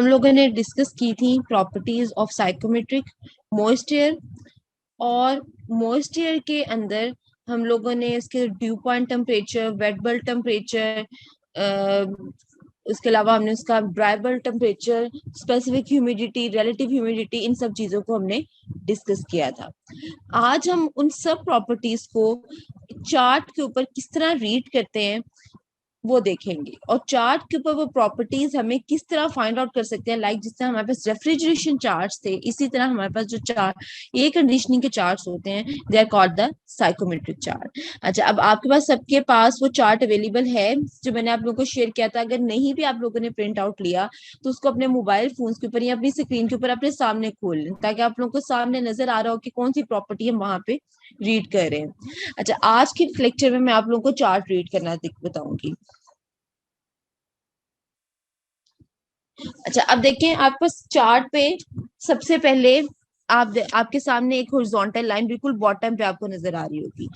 हम लोगों ने डिस्कस की थी प्रॉपर्टीज ऑफ साइकोमेट्रिक मॉइस्चर, और मॉइस्चर के अंदर हम लोगों ने इसके dew point temperature, wet bulb temperature, उसके अलावा हमने उसका dry bulb temperature, specific humidity, relative humidity, इन सब चीजों को हमने डिस्कस किया था। आज हम उन सब प्रॉपर्टीज को चार्ट के ऊपर किस तरह रीड करते हैं वो देखेंगे, और चार्ट के ऊपर वो प्रॉपर्टीज हमें किस तरह फाइंड आउट कर सकते हैं। लाइक जिस तरह हमारे पास रेफ्रिजरेशन चार्ट्स थे, इसी तरह हमारे पास जो चार्ट एयर कंडीशनिंग के चार्ट्स होते हैं, they are called the psychrometric chart. अच्छा, अब आपके पास सबके पास वो चार्ट अवेलेबल है जो मैंने आप लोगों को शेयर किया था। अगर नहीं भी आप लोगों ने प्रिंट आउट लिया तो उसको अपने मोबाइल फोन के ऊपर या अपनी स्क्रीन के ऊपर अपने सामने खोल लें, ताकि आप लोगों को सामने नजर आ रहा हो कि कौन सी प्रॉपर्टी हम वहां पे रीड कर रहे हैं। अच्छा, आज के लेक्चर में मैं आप लोगों को चार्ट रीड करना बताऊंगी। अच्छा, अब देखें आपको चार्ट पे सबसे पहले आपके सामने एक हॉरिजॉन्टल लाइन बिल्कुल बॉटम पे आपको नजर आ रही होगी।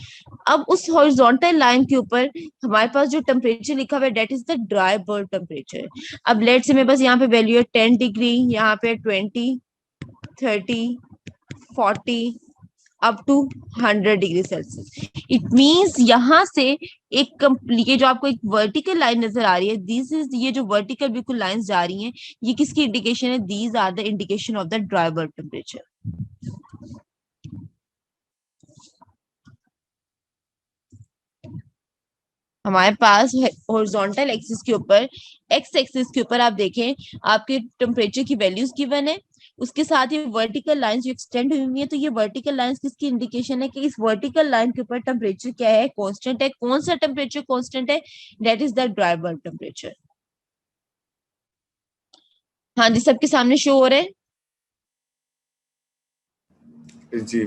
अब उस हॉरिजॉन्टल लाइन के ऊपर हमारे पास जो टेम्परेचर लिखा हुआ है, that is the dry bulb temperature. अब लेट से मेरे पास यहाँ पे वैल्यू है 10 डिग्री, यहाँ पे 20, 30, 40 up to 100 degree Celsius. It means यहाँ से ये जो आपको एक वर्टिकल लाइन नजर आ रही है, दिस इज, ये जो वर्टिकल बिल्कुल लाइंस जा रही हैं, ये किसकी इंडिकेशन है? These are the indication of the dry bulb temperature. हमारे पास हॉरिजॉन्टल एक्सिस के ऊपर, एक्स एक्सिस के ऊपर आप देखें आपके टेम्परेचर की वैल्यूज गिवन है, उसके साथ ही वर्टिकल लाइंस जो एक्सटेंड हुई है। तो ये वर्टिकल लाइंस किसकी इंडिकेशन है? कि इस वर्टिकल लाइन के ऊपर टेम्परेचर क्या है? कांस्टेंट है। कौन सा टेम्परेचर कांस्टेंट है? That is the dry bulb temperature. हाँ जी, सबके सामने शो हो रहा है? जी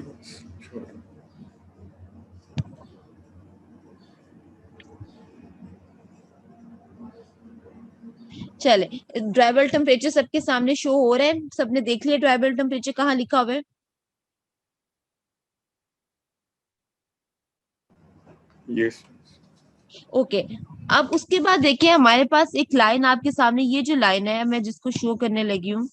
चले, ड्राई बल्ब टेम्परेचर सबके सामने शो हो रहा है? सबने देख लिया ड्राई बल्ब टेम्परेचर कहाँ लिखा हुआ है? यस। ओके, अब उसके बाद देखिए हमारे पास एक लाइन आपके सामने, ये जो लाइन है मैं जिसको शो करने लगी हूँ,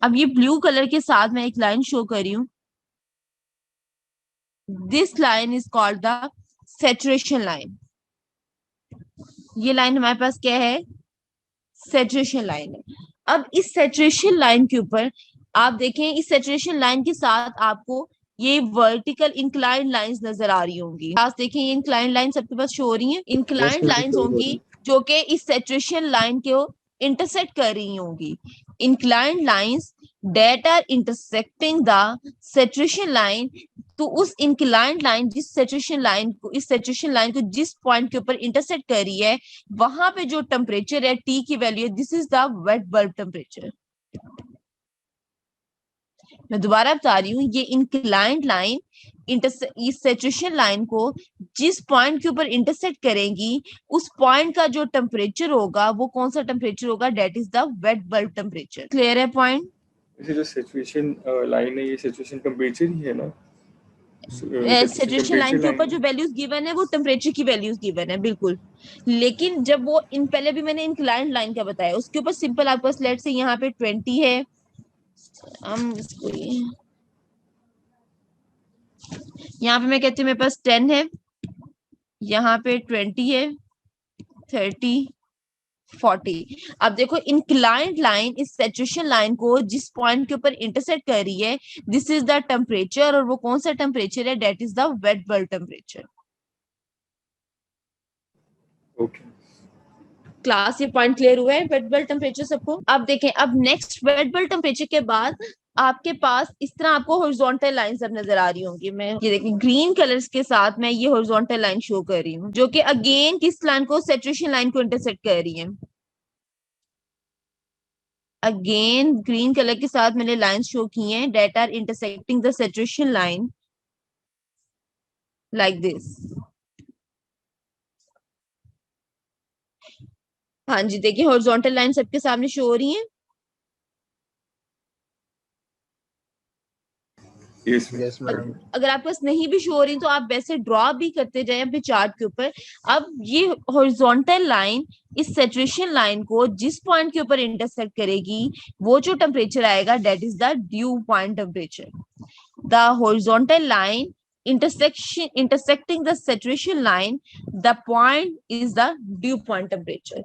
अब ये ब्लू कलर के साथ मैं एक लाइन शो कर रही हूँ। This line is called the saturation line. ये लाइन हमारे पास क्या है? सैचुरेशन लाइन है। अब इस सैचुरेशन लाइन के ऊपर आप देखें, इस सैचुरेशन लाइन के साथ आपको ये वर्टिकल इंक्लाइन लाइंस नजर आ रही होंगी। पास देखें, ये इंक्लाइन लाइन सबके पास शो हो रही है। इंक्लाइन लाइंस होंगी जो कि इस सैचुरेशन लाइन को इंटरसेक्ट कर रही होंगी। Incline lines that are intersecting the saturation line। तो उस इंक्लाइंड लाइन जिस सैचुरेशन लाइन को, इस सैचुरेशन लाइन को जिस पॉइंट के ऊपर इंटरसेक्ट कर रही है, वहां पे जो टेम्परेचर है, टी की वैल्यू है, this is the wet bulb temperature. मैं दोबारा बता रही हूँ, ये इंक्लाइंड लाइन इस सैचुरेशन लाइन को जिस पॉइंट के ऊपर इंटरसेक्ट करेंगी, उस पॉइंट का जो टेम्परेचर होगा वो कौन सा टेम्परेचर होगा? That is the wet bulb temperature. Clear है पॉइंट? इसे जो सिचुएशन लाइन है, ये सिचुएशन टेम्परेचर ही है ना? सिचुएशन सैचुरेशन लाइन टेम्परेचर के ऊपर लाइन जो वैल्यूज गिवन है वो टेम्परेचर की वैल्यूज गिवन है, बिल्कुल। लेकिन जब वो इन पहले भी मैंने इंक्लाइंड लाइन का बताया, उसके ऊपर सिंपल आपको लेट से यहाँ पे 20 है, हम इसको यहाँ पे मैं कहती हूँ मेरे पास 10 है, यहाँ पे 20 है, 30, 40। अब देखो, इंक्लाइंड लाइन इस सैचुरेशन लाइन को जिस पॉइंट के ऊपर इंटरसेक्ट कर रही है, दिस इज द टेम्परेचर, और वो कौन सा टेम्परेचर है? That is the wet bulb temperature. Okay. Class, ये पॉइंट क्लियर हुआ है वेट बल्ब टेम्परेचर सबको? अब देखें, अब नेक्स्ट वेट बल्ब टेम्परेचर के बाद आपके पास इस तरह आपको हॉरिजॉन्टल लाइंस अब नजर आ रही होंगी। मैं ये देखिए ग्रीन कलर्स के साथ मैं ये हॉरिजॉन्टल लाइन शो कर रही हूँ, जो कि अगेन किस लाइन को? सैचुरेशन लाइन को इंटरसेक्ट कर रही है। अगेन ग्रीन कलर के साथ मैंने लाइन शो की हैं, they are intersecting the saturation line like this. हाँ जी, देखिए हॉरिजॉन्टल लाइन सबके सामने शो हो रही है। Yes yes ma'am. अगर आपके पास नहीं भी शो हो रही तो आप वैसे ड्रॉ भी करते जाए अपने चार्ट के ऊपर। अब ये हॉरिजॉन्टल लाइन इस सैचुरेशन लाइन को जिस पॉइंट के ऊपर इंटरसेक्ट करेगी, वो जो टेम्परेचर आएगा that is the dew point temperature. The horizontal line intersecting the saturation line, the point is the dew point temperature।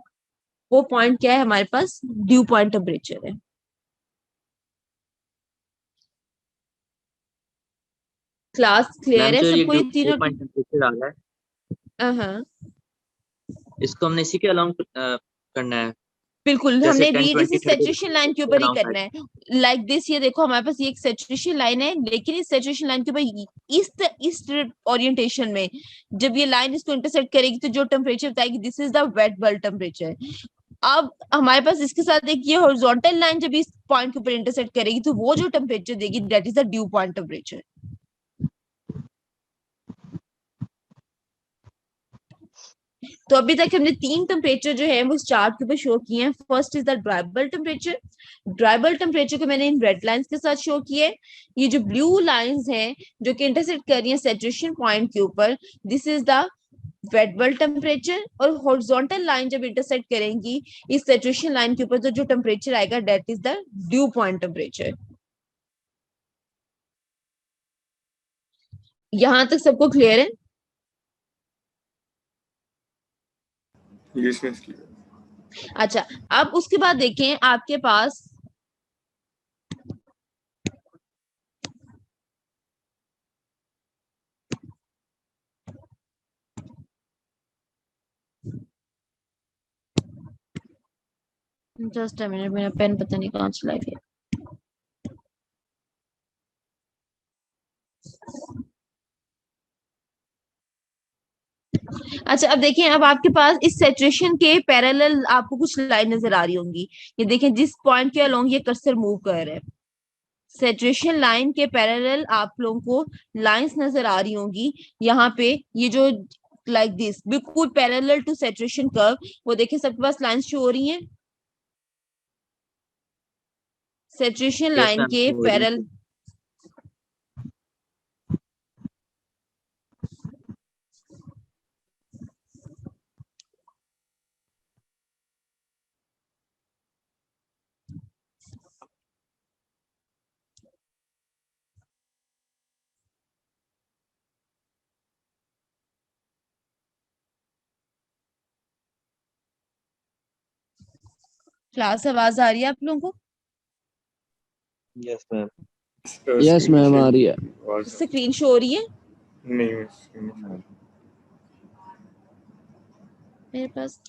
वो पॉइंट क्या है हमारे पास? ड्यू पॉइंट टेम्परेचर है। क्लास क्लियर मैम है जो ये सबको? ये ड्यू तीनों पॉइंट टेम्परेचर आ रहा है, हाँ इसको हमने इसी के अलाउंग करना है, बिल्कुल, जैसे हमने 10 रीड इसी 20 30 सैचुरेशन लाइन के ऊपर ही अराउंड करना है। लाइक दिस, ये देखो हमारे पास ये एक सैचुरेशन लाइन है, लेकिन इस सैचुरेशन लाइन के ऊपर इस ओरिएंटेशन में जब ये लाइन इसको इंटरसेक्ट करेगी तो जो टेम्परेचर बताएगी this is the wet bulb temperature. अब हमारे पास इसके साथ एक ये हॉरिजॉन्टल लाइन जब इस पॉइंट के ऊपर इंटरसेक्ट करेगी तो वो जो टेम्परेचर देगी that is the dew point temperature. तो अभी तक हमने 3 टेम्परेचर जो है वो इस चार्ट के ऊपर शो किए हैं। First is the dry bulb temperature. Dry bulb temperature को मैंने इन रेड लाइंस के साथ शो किया है। ये जो ब्लू लाइंस हैं जो कि इंटरसेक्ट कर रही हैं सैचुरेशन पॉइंट के ऊपर, this is the wet bulb temperature. और हॉरिजॉन्टल लाइन जब इंटरसेक्ट करेंगी इस सैचुरेशन लाइन के ऊपर तो जो टेम्परेचर आएगा that is the dew point temperature. यहां तक सबको क्लियर है? Yes miss. अच्छा, अब उसके बाद देखें आपके पास जस्ट अ मिनट, मेरा पेन पता नहीं कहाँ चला गया। अच्छा, अब देखें, अब आपके पास इस सैचुरेशन के पैरेलल आपको कुछ लाइन नजर आ रही होंगी। ये देखें जिस पॉइंट के अलोंग ये कर्सर मूव कर रहा है, सैचुरेशन लाइन के पैरेलल आप लोगों को लाइंस नजर आ रही होंगी। यहाँ पे ये जो लाइक दिस बिल्कुल पैरेलल टू सैचुरेशन कर्व, वो देखें सबके पास लाइंस शो हो रही हैं सैचुरेशन यस लाइन मैम के पैरेलल। क्लास आवाज आ रही है आप लोगों को? Yes ma'am. यस मैम आ रही है। स्क्रीन शो हो रही है नहीं मिस। मेरे पास?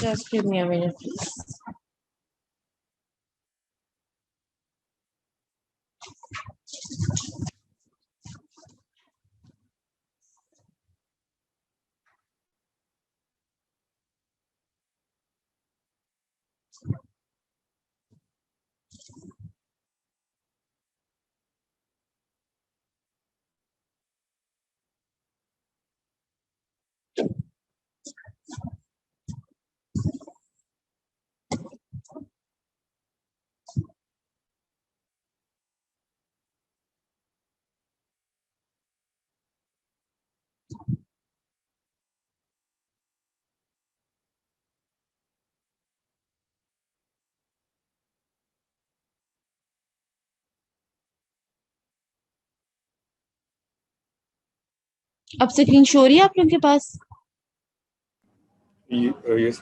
Just give me a minute, please. अब स्क्रीन शो हो रही है आप लोगों के पास? यस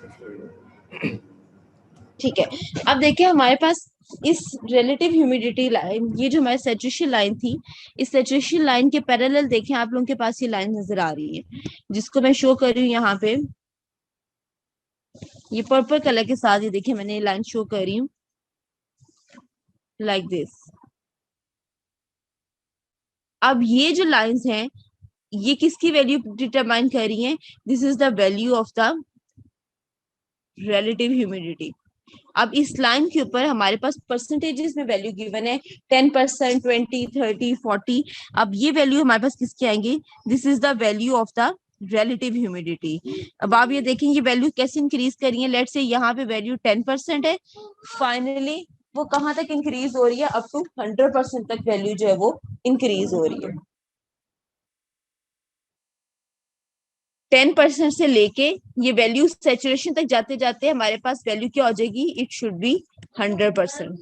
ठीक है। अब देखिए हमारे पास इस रिलेटिव ह्यूमिडिटी लाइन, ये जो हमारी सैचुरेशन लाइन थी, इस सैचुरेशन लाइन के पैरेलल देखें आप लोगों के पास ये लाइन नजर आ रही है जिसको मैं शो कर रही हूँ यहाँ पे ये पर्पल कलर के साथ। ये देखिए मैंने ये लाइन शो कर रही हूँ लाइक दिस। अब ये जो लाइंस हैं ये किसकी वैल्यू डिटरमाइन कर रही हैं? This is the value of the relative humidity. अब इस लाइन के ऊपर हमारे पास परसेंटेजेस में वैल्यू गिवन है 10%, 20, 30, 40। अब ये वैल्यू हमारे पास किसकी आएंगी? This is the value of the relative humidity. अब आप ये देखेंगे वैल्यू कैसे इंक्रीज करी है. लेट्स से यहाँ पे वैल्यू 10% है, फाइनली वो कहाँ तक इंक्रीज हो रही है, अप टू 100% तक वैल्यू जो है वो इंक्रीज हो रही है. 10% से लेके ये वैल्यू सैचुरेशन तक जाते जाते हमारे पास वैल्यू क्या हो जाएगी, इट शुड बी 100%.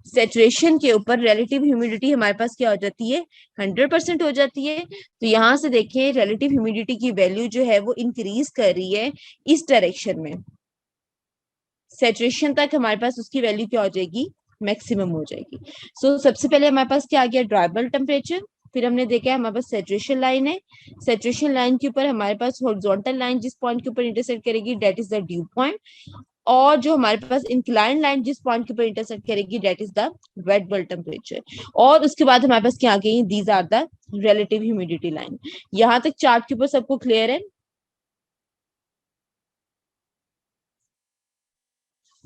सैचुरेशन के ऊपर रिलेटिव ह्यूमिडिटी हमारे पास क्या हो जाती है, 100% हो जाती है. तो यहाँ से देखें रिलेटिव ह्यूमिडिटी की वैल्यू जो है वो इंक्रीज कर रही है इस डायरेक्शन में. सैचुरेशन तक हमारे पास उसकी वैल्यू क्या हो जाएगी, मैक्सिमम हो जाएगी. सो सबसे पहले हमारे पास क्या आ गया, ड्राई बल्ब टेम्परेचर. फिर हमने देखा हमारे पास सैचुरेशन लाइन है. सैचुरेशन लाइन के ऊपर हमारे पास हॉरिजॉन्टल लाइन जिस पॉइंट के ऊपर इंटरसेक्ट करेगी that is the dew point. और जो हमारे पास इंक्लाइन लाइन जिस पॉइंट के ऊपर इंटरसेक्ट करेगी that is the wet bulb temperature. और उसके बाद हमारे पास क्या आ गई, these are the relative humidity line. यहाँ तक चार्ट के ऊपर सबको क्लियर है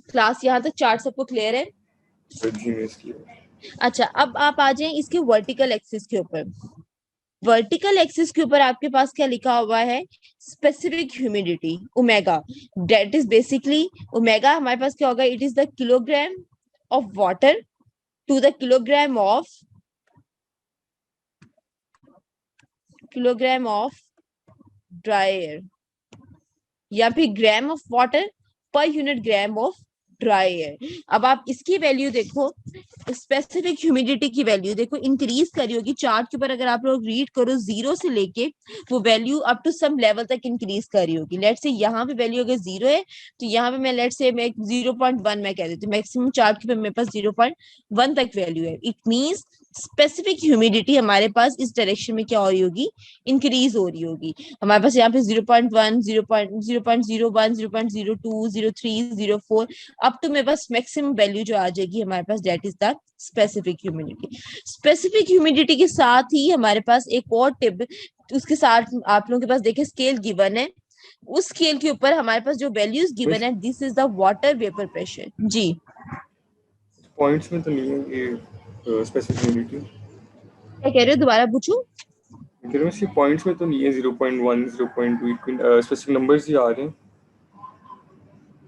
क्लास, यहाँ तक चार्ट सबको क्लियर है. अच्छा, अब आप आ जाएं इसके वर्टिकल एक्सिस के ऊपर. वर्टिकल एक्सिस के ऊपर आपके पास क्या लिखा हुआ है, specific humidity omega. That is basically omega हमारे पास क्या होगा, it is the kilogram of water to the kilogram of dry air, या फिर gram of water per unit gram of dry air. अब आप इसकी वैल्यू देखो, स्पेसिफिक ह्यूमिडिटी की वैल्यू देखो इंक्रीज करी होगी. चार्ट के ऊपर अगर आप लोग रीड करो, 0 से लेके वो value up to some level तक इंक्रीज करी होगी. लेट्स से यहाँ पे वैल्यू अगर 0 है तो यहाँ पे मैं लेट्स से मैं 0.1 मैं कह देती हूँ. मैक्सिमम चार्ट के ऊपर मेरे पास 0.1 तक वैल्यू है. इट मींस स्पेसिफिक ह्यूमिडिटी हमारे पास इस डायरेक्शन में क्या हो रही होगी, इंक्रीज हो रही होगी. हमारे पास यहाँ पे 0.1, 0.01, 0.02, 0.3, 0.4 अप टू मेरे पास मैक्सिमम वैल्यू जो आ जाएगी हमारे पास that is the specific humidity. Specific humidity के साथ ही हमारे पास एक और टिप, उसके साथ आप लोगों के पास देखें स्केल गिवन है. उस स्केल के ऊपर हमारे पास जो वैल्यूज गिवन है, this is the water vapour pressure. जी पॉइंट्स में तो नहीं है ये स्पेसिफिक ह्यूमिडिटी. क्या कह रहे हो, दोबारा पूछूं. इसके पॉइंट्स में तो नहीं है 0.1, 0.2 स्पेसिफिक नंबर्स ही आ रहे हैं.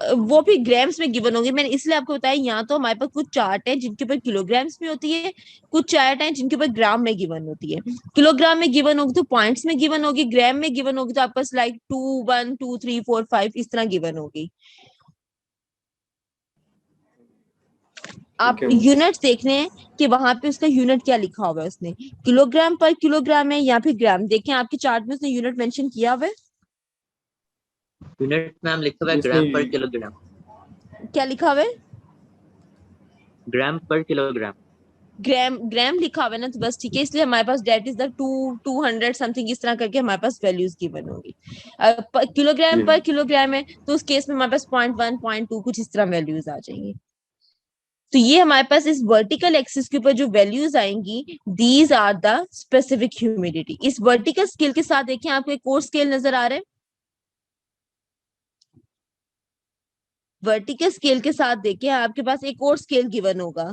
वो भी ग्राम्स में गिवन होंगे. मैंने इसलिए आपको बताया, यहाँ तो हमारे पास कुछ चार्ट है जिनके ऊपर किलोग्राम्स में होती है, कुछ चार्ट है जिनके ऊपर ग्राम में गिवन होती है. किलोग्राम में गिवन होगी तो पॉइंट्स में गिवन होगी, ग्राम में गिवन होगी तो आपके पास लाइक 2, 1, 2, 3, 4, 5 इस तरह गिवन होगी. आप यूनिट्स देखने हैं कि वहां पे उसका यूनिट क्या लिखा हुआ है, उसने किलोग्राम पर किलोग्राम है या फिर ग्राम. देखें आपके चार्ट में उसने यूनिट मेंशन किया हुआ है. यूनिट मैम लिखा हुआ है ग्राम पर किलोग्राम. क्या लिखा हुआ है, ग्राम पर किलोग्राम. ग्राम लिखा हुआ है ना, तो बस ठीक है. इसलिए हमारे पास डेट इज द 200 समथिंग इस तरह करके हमारे पास वैल्यूज गिवन होगी. किलोग्राम पर किलोग्राम है तो उस केस में हमारे पास 0.1, 0.2 कुछ इस तरह वैल्यूज आ जाएंगी. तो ये हमारे पास इस वर्टिकल एक्सिस के ऊपर जो वैल्यूज आएंगी, these are the specific humidity. इस वर्टिकल स्केल के साथ देखें आपको एक और स्केल नजर आ रहा है. वर्टिकल स्केल के साथ देखें आपके पास एक और स्केल गिवन होगा,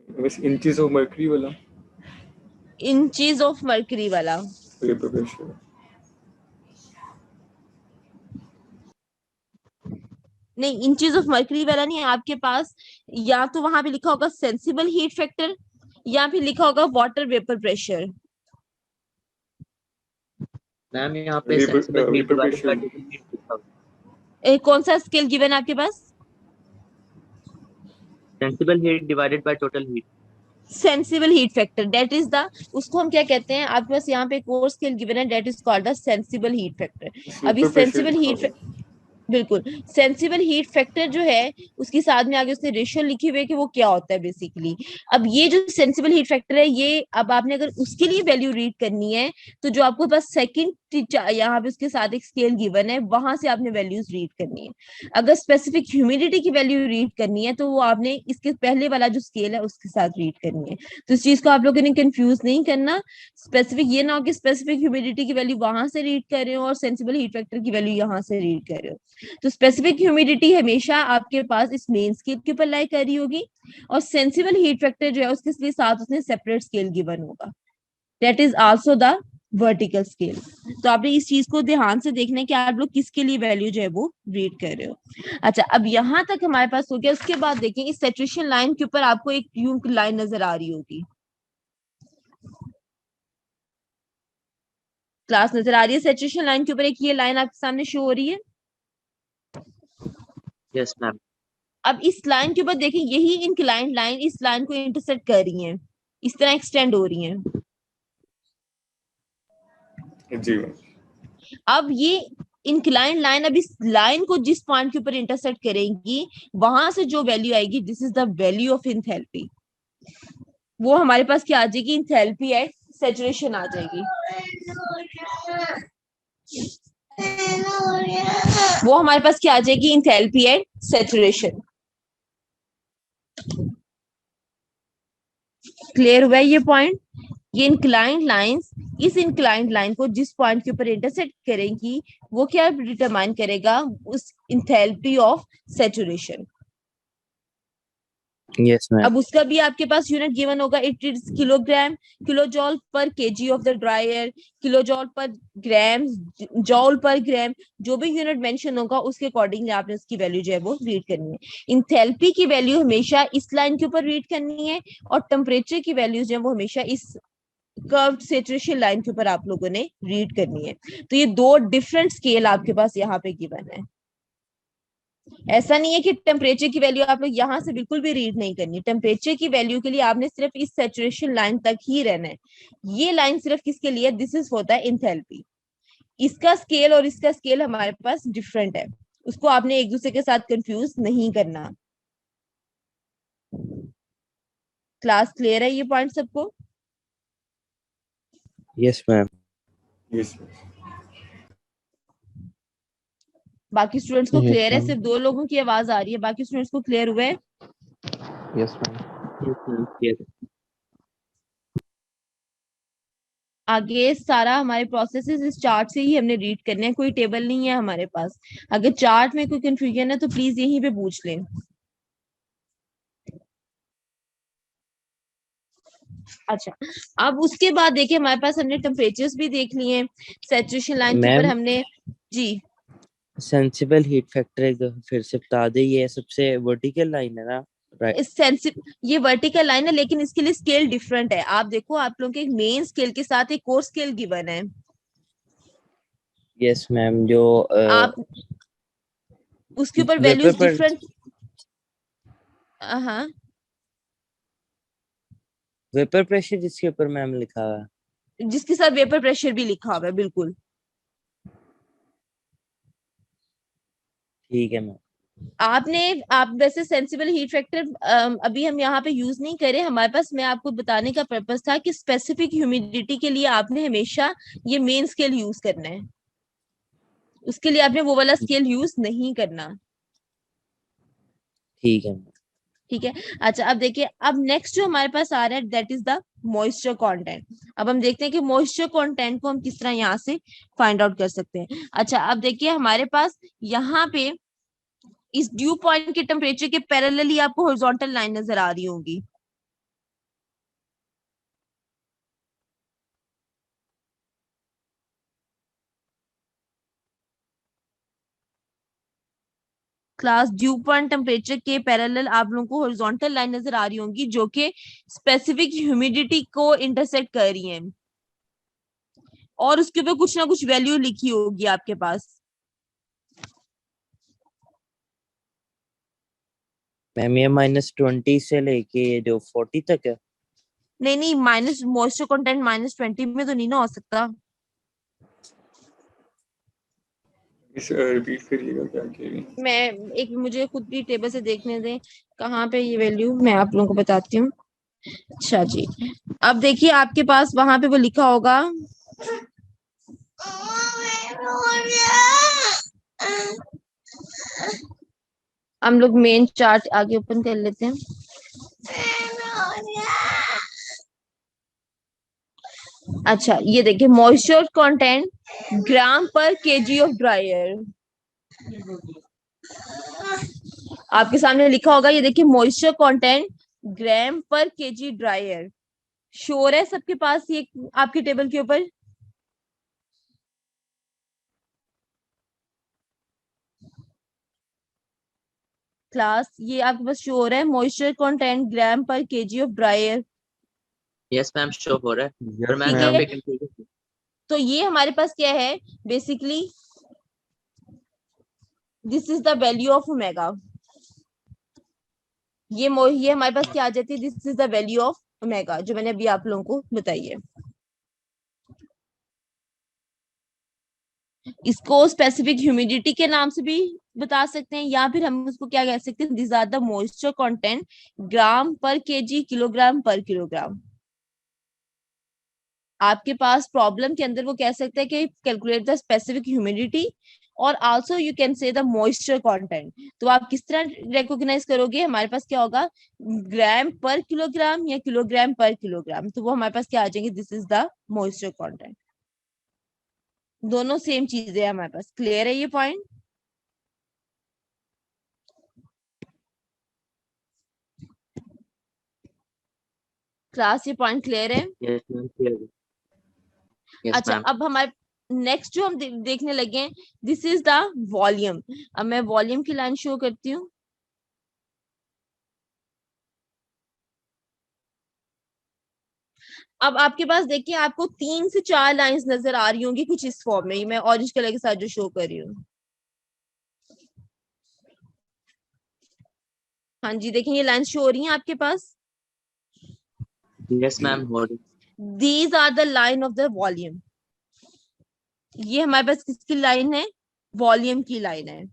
बस इंचेस ऑफ मर्करी वाला. इंचेस ऑफ मर्करी वाला. वेपर प्रेशर नहीं, इंचेस ऑफ मर्करी वाला नहीं. आपके पास या तो वहां पे लिखा होगा सेंसिबल हीट फैक्टर या फिर लिखा होगा वाटर वेपर प्रेशर. मैम यहाँ पे sensible heat divided by total heat लिखा हुआ. कौन सा स्केल गिवन है आपके पास, sensible heat divided by total heat. Sensible heat factor that is the, उसको हम क्या कहते हैं, आपके पास यहाँ पे एक और स्केल गिवन है that is called the sensible heat factor. अभी सेंसिबल हीट, बिल्कुल सेंसिबल हीट फैक्टर जो है उसके साथ में आगे उसने रेशियो लिखी हुई है कि वो क्या होता है बेसिकली. अब ये जो सेंसिबल हीट फैक्टर है, ये अब आपने अगर उसके लिए वैल्यू रीड करनी है तो जो आपको पास सेकंड यहाँ पे उसके साथ एक स्केल गिवन है वहां से आपने वैल्यूज रीड करनी है. अगर स्पेसिफिक ह्यूमिडिटी की वैल्यू रीड करनी है तो वो आपने इसके पहले वाला जो स्केल है उसके साथ रीड करनी है. तो इस चीज को आप लोगों ने कंफ्यूज नहीं करना. स्पेसिफिक ये ना हो कि स्पेसिफिक ह्यूमिडिटी की वैल्यू वहां से रीड कर रहे हो और सेंसिबल हीट फैक्टर की वैल्यू यहाँ से रीड कर रहे हो. तो स्पेसिफिक ह्यूमिडिटी हमेशा आपके पास इस मेन स्केल के ऊपर लाई कर रही होगी और सेंसिबल हीट फैक्टर जो है उसके साथ उसने सेपरेट स्केल गिवन होगा. That is also the vertical scale. तो आपने इस चीज को ध्यान से देखना है कि आप लोग किसके लिए वैल्यू जो है वो रीड कर रहे हो। अच्छा, अब यहाँ तक हमारे पास हो गया। उसके बाद देखें, इस सैचुरेशन लाइन के ऊपर आपको एक यूं लाइन नजर आ रही होगी, क्लास नजर आ रही है? सैचुरेशन लाइन के ऊपर एक ये लाइन आपके सामने शो हो रही है। Yes ma'am. अब इस लाइन के ऊपर देखें, यही इंक्लाइंड लाइन इस लाइन को इंटरसेक्ट कर रही है, इस तरह एक्सटेंड हो रही है। जी। अब ये इंक्लाइंड लाइन अब इस लाइन को जिस पॉइंट के ऊपर इंटरसेक्ट करेंगी, वहां से जो वैल्यू आएगी, this is the value of enthalpy. वो हमारे पास क्या आ जाएगी? इंथैल्पी एट सैचुरेशन आ जाएगी। वो हमारे पास क्या आ जाएगी? Enthalpy eight saturation. क्लियर हुआ है ये पॉइंट? ये इंक्लाइंड लाइंस इस इंक्लाइंड लाइन को जिस पॉइंट के ऊपर इंटरसेक्ट करेंगी, वो क्या डिटरमाइन करेगा? उस enthalpy of saturation. Yes ma'am. अब उसका भी आपके पास यूनिट गिवन होगा, इट इज किलोग्राम, किलोजॉल पर केजी ऑफ द ड्रायर, किलोजॉल पर ग्राम, जॉल पर ग्राम। जो भी यूनिट मेंशन होगा उसके अकॉर्डिंग आपने उसकी वैल्यू जो है वो रीड करनी है। इंथैल्पी की वैल्यू हमेशा इस लाइन के ऊपर रीड करनी है, और टेम्परेचर की वैल्यूज जो है वो हमेशा इस कर्व्ड सैचुरेशन लाइन के ऊपर आप लोगों ने रीड करनी है। तो ये दो डिफरेंट स्केल आपके पास यहाँ पे गिवन है। ऐसा नहीं है कि टेम्परेचर की वैल्यू आप लोग यहाँ से बिल्कुल भी रीड नहीं करनी। टेम्परेचर की वैल्यू के लिए आपने सिर्फ इस सैचुरेशन लाइन तक ही रहना है। ये लाइन सिर्फ किसके लिए? दिस इज होता है इंथैल्पी। इसका स्केल और इसका स्केल हमारे पास डिफरेंट है, उसको आपने एक दूसरे के साथ कंफ्यूज नहीं करना। क्लास क्लियर है ये पॉइंट सबको? Yes ma'am. यस। बाकी स्टूडेंट्स को Yes, क्लियर है? ma'am. सिर्फ दो लोगों की आवाज आ रही है, बाकी स्टूडेंट्स को क्लियर हुआ है? Yes, ma'am. Yes ma'am clear. आगे सारा हमारे प्रोसेसेस इस चार्ट से ही हमने रीड करने हैं, कोई टेबल नहीं है हमारे पास। अगर चार्ट में कोई कंफ्यूजन है तो प्लीज यहीं पे पूछ लें। अच्छा, अब उसके बाद देखिए हमारे पास हमने टेम्परेचर्स भी देख लिए हैं सैचुरेशन लाइन के ऊपर मैम हमने। जी, सेंसिबल हीट फैक्टर एक दफा फिर से बता दे। ये सबसे वर्टिकल लाइन है ना? राइट। इस ये वर्टिकल लाइन है, लेकिन इसके लिए स्केल डिफरेंट है। आप देखो, आप लोगों के एक मेन स्केल के साथ एक और स्केल गिवन है। Yes ma'am. जो आप उसके ऊपर वेपर वैल्यूज पर डिफरेंट। हाँ, वेपर प्रेशर जिसके ऊपर मैम लिखा हुआ है। जिसके साथ वेपर प्रेशर भी लिखा हुआ है, बिल्कुल। ठीक है मैम। आप वैसे सेंसिबल हीट फैक्टर अभी हम यहाँ पे यूज नहीं करें। हमारे पास, मैं आपको बताने का पर्पस था कि स्पेसिफिक ह्यूमिडिटी के लिए आपने हमेशा ये मेन स्केल यूज करना है, उसके लिए आपने वो वाला स्केल यूज नहीं करना। ठीक है मैम। ठीक है। अच्छा, अब देखिए, अब नेक्स्ट जो हमारे पास आ रहा है that is the moisture content. अब हम देखते हैं कि मॉइस्चर कंटेंट को हम किस तरह यहाँ से फाइंड आउट कर सकते हैं। अच्छा, अब देखिए हमारे पास यहाँ पे इस ड्यू पॉइंट के टेम्परेचर के पैरेलली आपको हॉरिजॉन्टल लाइन नजर आ रही होगी। क्लास, ड्यू पॉइंट टेम्परेचर के पैरेलल आप लोगों को हॉरिजॉन्टल लाइन नजर आ रही होंगी, जो कि स्पेसिफिक ह्यूमिडिटी को इंटरसेक्ट कर रही है, और उसके ऊपर कुछ ना कुछ वैल्यू लिखी होगी आपके पास। मैम ये -20 से लेके जो 40 तक है। नहीं नहीं, माइनस मॉइस्चर कंटेंट -20 में तो नहीं ना हो सकता। इस रिपीट करिएगा क्या कह रही हैं? मैं मुझे खुद भी टेबल से देखने दें कहाँ पे ये वैल्यू, मैं आप लोगों को बताती हूँ। अच्छा जी, अब देखिए आपके पास वहां पे वो लिखा होगा। हम लोग मेन चार्ट आगे ओपन कर लेते हैं। अच्छा, ये देखिए, moisture content gram per KG of dryer, आपके सामने लिखा होगा। ये देखिए, moisture content gram per KG dryer. Sure है सबके पास ये आपके टेबल के ऊपर? क्लास ये आपके पास श्योर है, moisture content gram per KG of dry air? Yes ma'am, show हो रहा है। और मैम ठीक यहाँ है, पे confusion- तो ये हमारे पास क्या है basically, this is the value of omega. ये हमारे पास क्या आ जाती है, this is the value of omega जो मैंने अभी आप लोगों को बताई है। इसको स्पेसिफिक ह्यूमिडिटी के नाम से भी बता सकते हैं, या फिर हम उसको क्या कह सकते हैं, this are the moisture content gram per KG, kilogram पर किलोग्राम। आपके पास प्रॉब्लम के अंदर वो कह सकते हैं कि कैलकुलेट द स्पेसिफिक ह्यूमिडिटी और also you can say the moisture content. तो आप किस तरह रिकॉग्नाइज करोगे, हमारे पास क्या होगा, ग्राम पर किलोग्राम या किलोग्राम पर किलोग्राम, तो वो हमारे पास क्या आ जाएंगे, this is the moisture content. दोनों सेम चीजें हैं हमारे पास। क्लियर है ये पॉइंट? क्लास ये पॉइंट क्लियर है? Yes मैम, clear है। Yes अच्छा, मैम। अब हमारे नेक्स्ट जो हम देखने लगे हैं, दिस इज द वॉल्यूम। अब मैं वॉल्यूम की लाइन शो करती हूँ। अब आपके पास देखिए, आपको 3 से 4 लाइंस नजर आ रही होंगी कुछ इस फॉर्म में, मैं ऑरेंज कलर के साथ जो शो कर रही हूँ। हाँ जी, देखिए ये लाइंस शो हो रही हैं आपके पास। यस मैम, हो रही। These are the line of the volume. ये हमारे पास किसकी लाइन है, वॉल्यूम की लाइन है।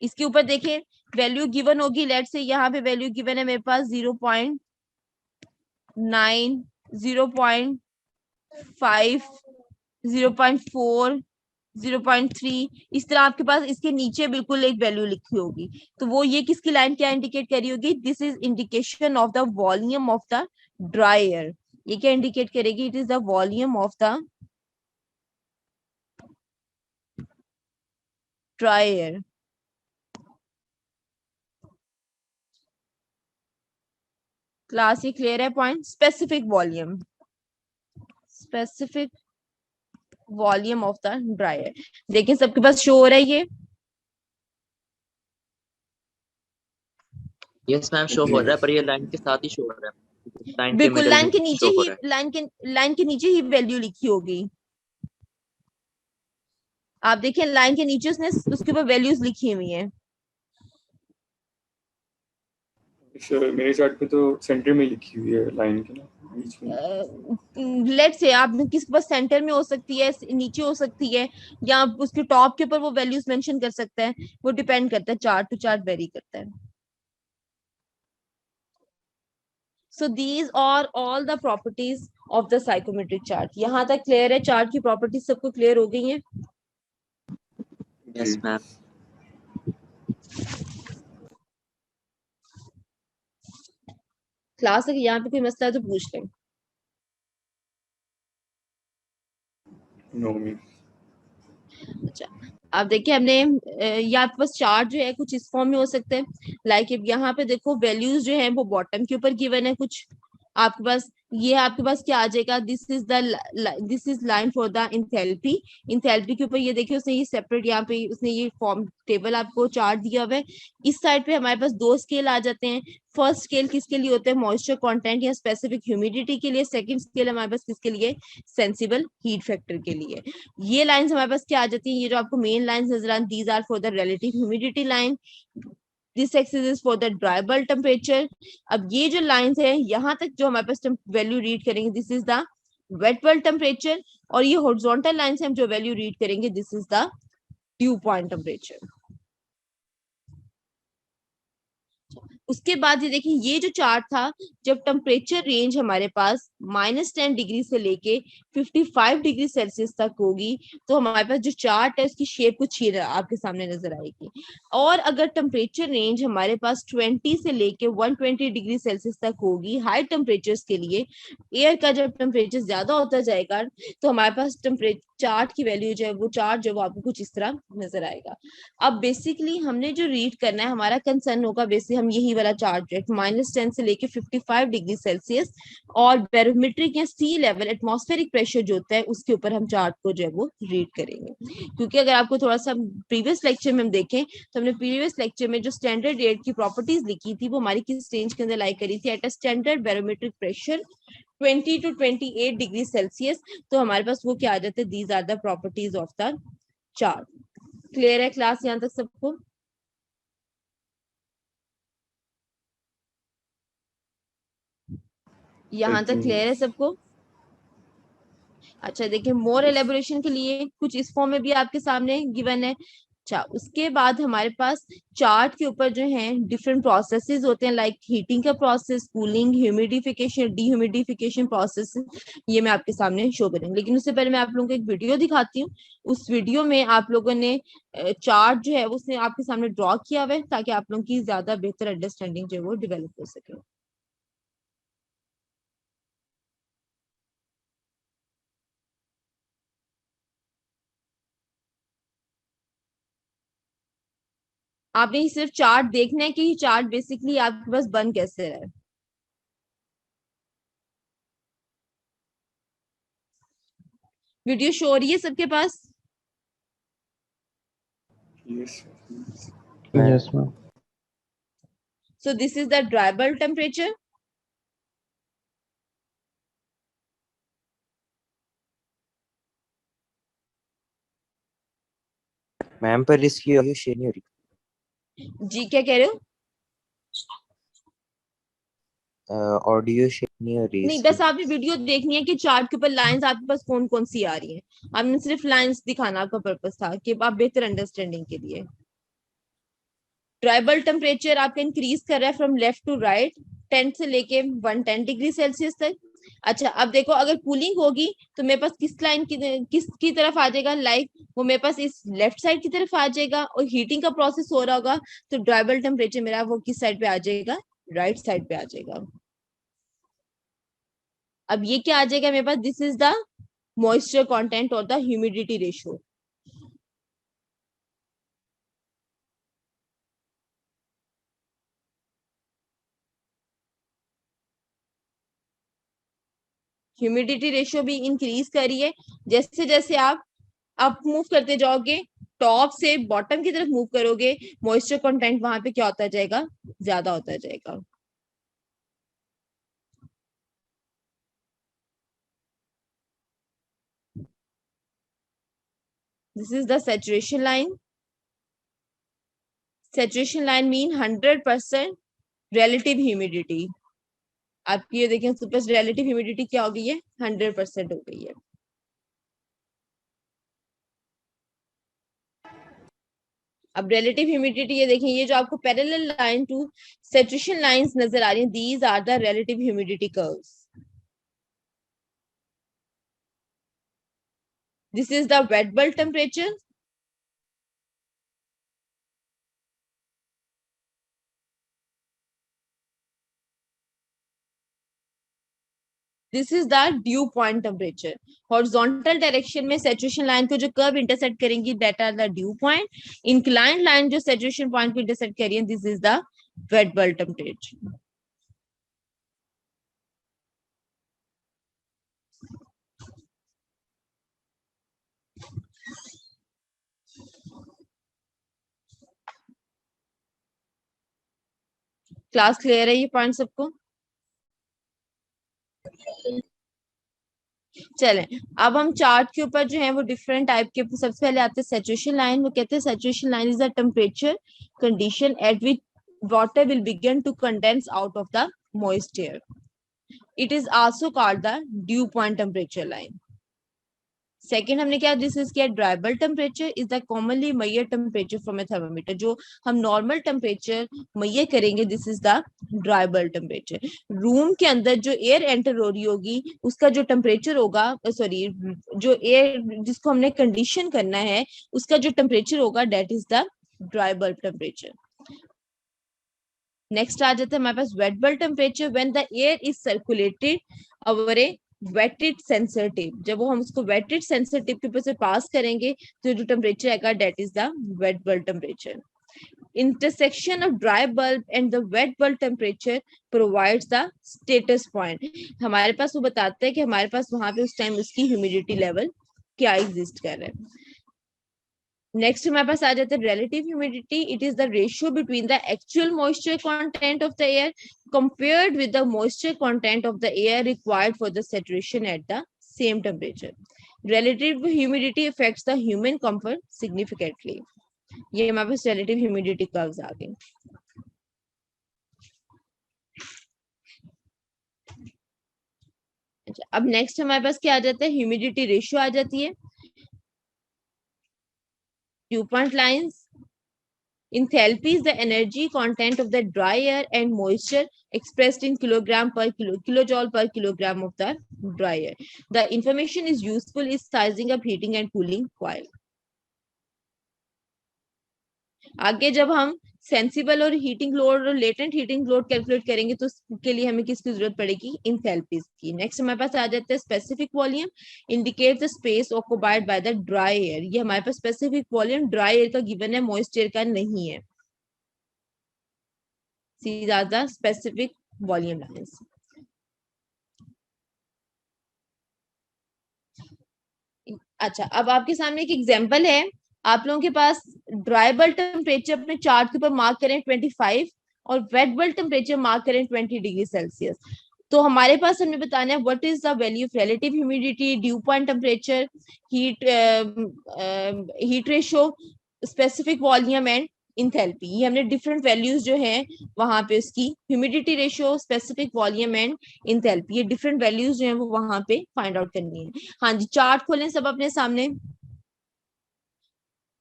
इसके ऊपर देखिए वैल्यू गिवन होगी, लेट से यहाँ पे वैल्यू गिवन है मेरे पास 0.9, 0.5, 0.4, 0.3, इस तरह आपके पास इसके नीचे बिल्कुल एक वैल्यू लिखी होगी। तो वो ये किसकी लाइन क्या इंडिकेट करी होगी, this is indication of the volume of the dry air. ये क्या इंडिकेट करेगी, it is the volume of the dry air. Class ये क्लियर है point? Specific volume, specific volume of the dry air. देखिए सबके पास show हो रहा है ये? यस मैम, शो हो रहा है, पर ये लाइन के साथ ही शो हो रहा है। लाइन के बिल्कुल, मिडिल लाइन के में नीचे शो हो ही रहा है। लाइन के नीचे ही वैल्यू लिखी होगी। आप देखिए लाइन के नीचे उसने उसके ऊपर वैल्यूज लिखी हुई हैं। मेरे चार्ट पे तो सेंटर में लिखी हुई है लाइन के ना, बीच में। लेट से आप किसके पास सेंटर में हो सकती है, नीचे हो सकती है, या उसके टॉप के ऊपर वो वैल्यूज मेंशन कर सकता है, वो डिपेंड करता है, चार्ट टू चार्ट वेरी करता है। So these are all the properties of the psychometric chart. यहाँ तक क्लियर है? चार्ट की प्रॉपर्टीज सबको क्लियर हो गई हैं? Yes ma'am. क्लास अगर यहाँ पे कोई मसला है तो पूछ लें। नो मी। अच्छा, अब देखिए हमने ये आपके पास चार्ट जो है कुछ इस फॉर्म में हो सकते हैं, लाइक यहाँ पे देखो वैल्यूज जो है वो बॉटम के ऊपर गिवन है कुछ आपके पास। ये आपके पास क्या आ जाएगा, this is line for the enthalpy. Enthalpy के ऊपर ये देखिए उसने ये सेपरेट यहाँ पे उसने ये फॉर्म टेबल आपको चार्ट दिया हुआ है। इस साइड पे हमारे पास 2 स्केल आ जाते हैं। फर्स्ट स्केल किसके लिए होते हैं, मॉइस्चर कंटेंट या स्पेसिफिक ह्यूमिडिटी के लिए। सेकंड स्केल हमारे पास किसके लिए, सेंसिबल हीट फैक्टर के लिए। ये लाइंस हमारे पास क्या आ जाती है, ये जो आपको मेन लाइंस नजर आ रही, these are for the relative humidity line. This axis is for the dry bulb temperature. अब ये जो लाइंस है यहाँ तक जो हमारे पास वैल्यू रीड करेंगे, this is the wet bulb temperature. और ये हॉरिजॉन्टल लाइंस हम जो वैल्यू रीड करेंगे, this is the dew point temperature. उसके बाद ये देखिए ये जो चार्ट था, जब टेम्परेचर रेंज हमारे पास -10 डिग्री से लेके 55 डिग्री सेल्सियस तक होगी, तो हमारे पास जो चार्ट है उसकी शेप कुछ ही आपके सामने नजर आएगी। और अगर टेम्परेचर रेंज हमारे पास 20 से लेके 120 डिग्री सेल्सियस तक होगी हाई टेम्परेचर्स के लिए, एयर का जब टेम्परेचर ज्यादा होता जाएगा तो हमारे पास टेम्परेचर चार्ट की वैल्यू जो है वो चार्ट जो आपको कुछ इस तरह नजर आएगा। अब बेसिकली हमने जो रीड करना है, हमारा कंसर्न होगा बेसिकली हम यही वाला चार्ट है -10 से लेके 55 डिग्री सेल्सियस, और बैरोमीट्रिक या सी लेवल एटमॉस्फेरिक प्रेशर जो होता है उसके ऊपर हम चार्ट को जो है वो रीड करेंगे। क्योंकि अगर आपको थोड़ा सा प्रीवियस लेक्चर में हम देखें तो हमने प्रीवियस लेक्चर में जो स्टैंडर्ड एयर की प्रॉपर्टीज लिखी थी वो हमारी किस रेंज के अंदर लाई करी थी, at a standard barometric pressure 20 to 28 degree Celsius. तो हमारे पास वो क्या आ जाते हैं, these are the properties of the chart. Clear है क्लास यहाँ तक सबको? यहाँ तक क्लियर है सबको? अच्छा देखिए, मोर एलेबोरेशन के लिए कुछ इस फॉर्म में भी आपके सामने गिवन है। अच्छा, उसके बाद हमारे पास चार्ट के ऊपर जो है डिफरेंट प्रोसेसेस होते हैं, लाइक हीटिंग का process, cooling, humidification, dehumidification process, ये मैं आपके सामने शो करूंगी। लेकिन उससे पहले मैं आप लोगों को एक वीडियो दिखाती हूँ। उस वीडियो में आप लोगों ने चार्ट जो है उसने आपके सामने ड्रॉ किया हुआ है, ताकि आप लोगों की ज्यादा बेहतर अंडरस्टैंडिंग जो है वो डेवलप हो सके। आपने सिर्फ चार्ट देखना है कि ये चार्ट बेसिकली आपके पास बन कैसे रहा है। वीडियो शो हो रही है सबके पास? Yes. Yes, ma'am. So this is the dry bulb temperature. Ma'am पर इसकी ऑडियो शेयर नहीं हो रही। जी क्या कह रहे हो? ऑडियो शेयर नहीं हो रही नहीं, इसकी। बस आपने वीडियो देखनी है कि चार्ट के ऊपर लाइंस आपके पास कौन कौन सी आ रही हैं। आपने सिर्फ लाइंस दिखाना आपका पर्पस था कि आप बेहतर अंडरस्टैंडिंग के लिए। ड्राई बल्ब टेम्परेचर आपका इंक्रीज कर रहा है फ्रॉम लेफ्ट टू राइट 10 से लेके 110 डिग्री सेल्सियस तक। अच्छा, अब देखो, अगर कूलिंग होगी तो मेरे पास किस लाइन की किसकी तरफ आ जाएगा, लाइक वो मेरे पास इस लेफ्ट साइड की तरफ आ जाएगा। और हीटिंग का प्रोसेस हो रहा होगा तो ड्राई बल्ब टेम्परेचर मेरा वो किस साइड पे आ जाएगा, राइट साइड पे आ जाएगा। अब ये क्या आ जाएगा मेरे पास, this is the moisture content और the humidity ratio. Humidity ratio भी इंक्रीज करिए जैसे जैसे आप अप मूव करते जाओगे, टॉप से बॉटम की तरफ मूव करोगे, मॉइस्चर कंटेंट वहां पे क्या होता जाएगा, ज्यादा होता जाएगा। This is the saturation line. Saturation line mean 100% relative humidity. आपकी ये देखें, सुपर रिलेटिव ह्यूमिडिटी क्या हो गई है, 100% हो गई है। अब रिलेटिव ह्यूमिडिटी ये देखें, ये जो आपको parallel line to saturation lines नजर आ रही हैं, these are the relative humidity curves. This is the wet bulb temperature. This is the dew point temperature. Horizontal direction में सैचुरेशन लाइन को जो कर्व इंटरसेक्ट करेंगी that are the dew point. Inclined line जो saturation point को intersect कर रही है, this is the wet bulb temperature. Class clear है ये पॉइंट सबको? चलें, अब हम चार्ट के ऊपर जो है वो डिफरेंट टाइप के, सबसे पहले आते हैं सैचुरेशन लाइन। वो कहते हैं saturation line is the temperature condition at which water will begin to condense out of the moist air. It is also called the dew point temperature line. Second हमने क्या डिस्कस किया, dry bulb temperature is the commonly measured temperature from a thermometer. जो हम normal temperature measure करेंगे, this is the dry bulb temperature. Room के अंदर जो air enter हो रही होगी उसका जो टेम्परेचर होगा, सॉरी जो एयर जिसको हमने कंडीशन करना है उसका जो टेम्परेचर होगा, that is the dry bulb temperature. Next आ जाता है हमारे पास wet bulb temperature. When the air is circulated over a wetted sensor tip. जब वो हम उसको वेटेड सेंसर टिप के ऊपर से पास करेंगे तो जो टेम्परेचर आएगा that is the wet bulb temperature. intersection of dry bulb and the wet bulb temperature provides the status point. हमारे पास वो बताता है कि हमारे पास वहां पे उस टाइम उसकी ह्यूमिडिटी लेवल क्या एग्जिस्ट कर रहा है. नेक्स्ट हमारे पास आ जाता है relative humidity. It is the ratio between the actual moisture content of the air compared with the moisture content of the air required for the saturation at the same temperature. Relative humidity affects the human comfort significantly. ये हमारे पास relative humidity curves आ गए. अच्छा, अब next हमारे पास क्या आ जाता है, ह्यूमिडिटी रेशियो आ जाती है. Dew point lines. Enthalpy is the energy content of the dry air and moisture expressed in kilojoule per kilogram of the dry air. The information is useful in sizing up heating and cooling coil. आगे जब हम sensible और heating load और latent heating load calculate करेंगे तो उसके लिए हमें किसकी जरूरत पड़ेगी, इंथैल्पीज की. नेक्स्ट हमारे पास आ जाता है specific volume. Indicate the space occupied by the dry air. ये हमारे पास स्पेसिफिक वॉल्यूम ड्राई एयर का गिवन है, मॉइस्ट एयर का नहीं है. सीधा द स्पेसिफिक वॉल्यूम लाइंस. अच्छा, अब आपके सामने एक एग्जांपल है. आप लोगों के पास ड्राई बल्ब टेम्परेचर अपने चार्ट के ऊपर मार्क करें 25 और वेट बल्ब टेम्परेचर मार्क करें 20 डिग्री सेल्सियस. तो हमारे पास हमें बताना है what is the value of relative humidity, due point temperature, heat ratio, specific volume and enthalpy. ये हमने डिफरेंट वैल्यूज जो हैं वहां पे उसकी humidity ratio, specific volume and enthalpy, ये डिफरेंट वैल्यूज जो हैं वो वहां पे फाइंड आउट करनी है. हाँ जी, चार्ट खोलें सब अपने सामने.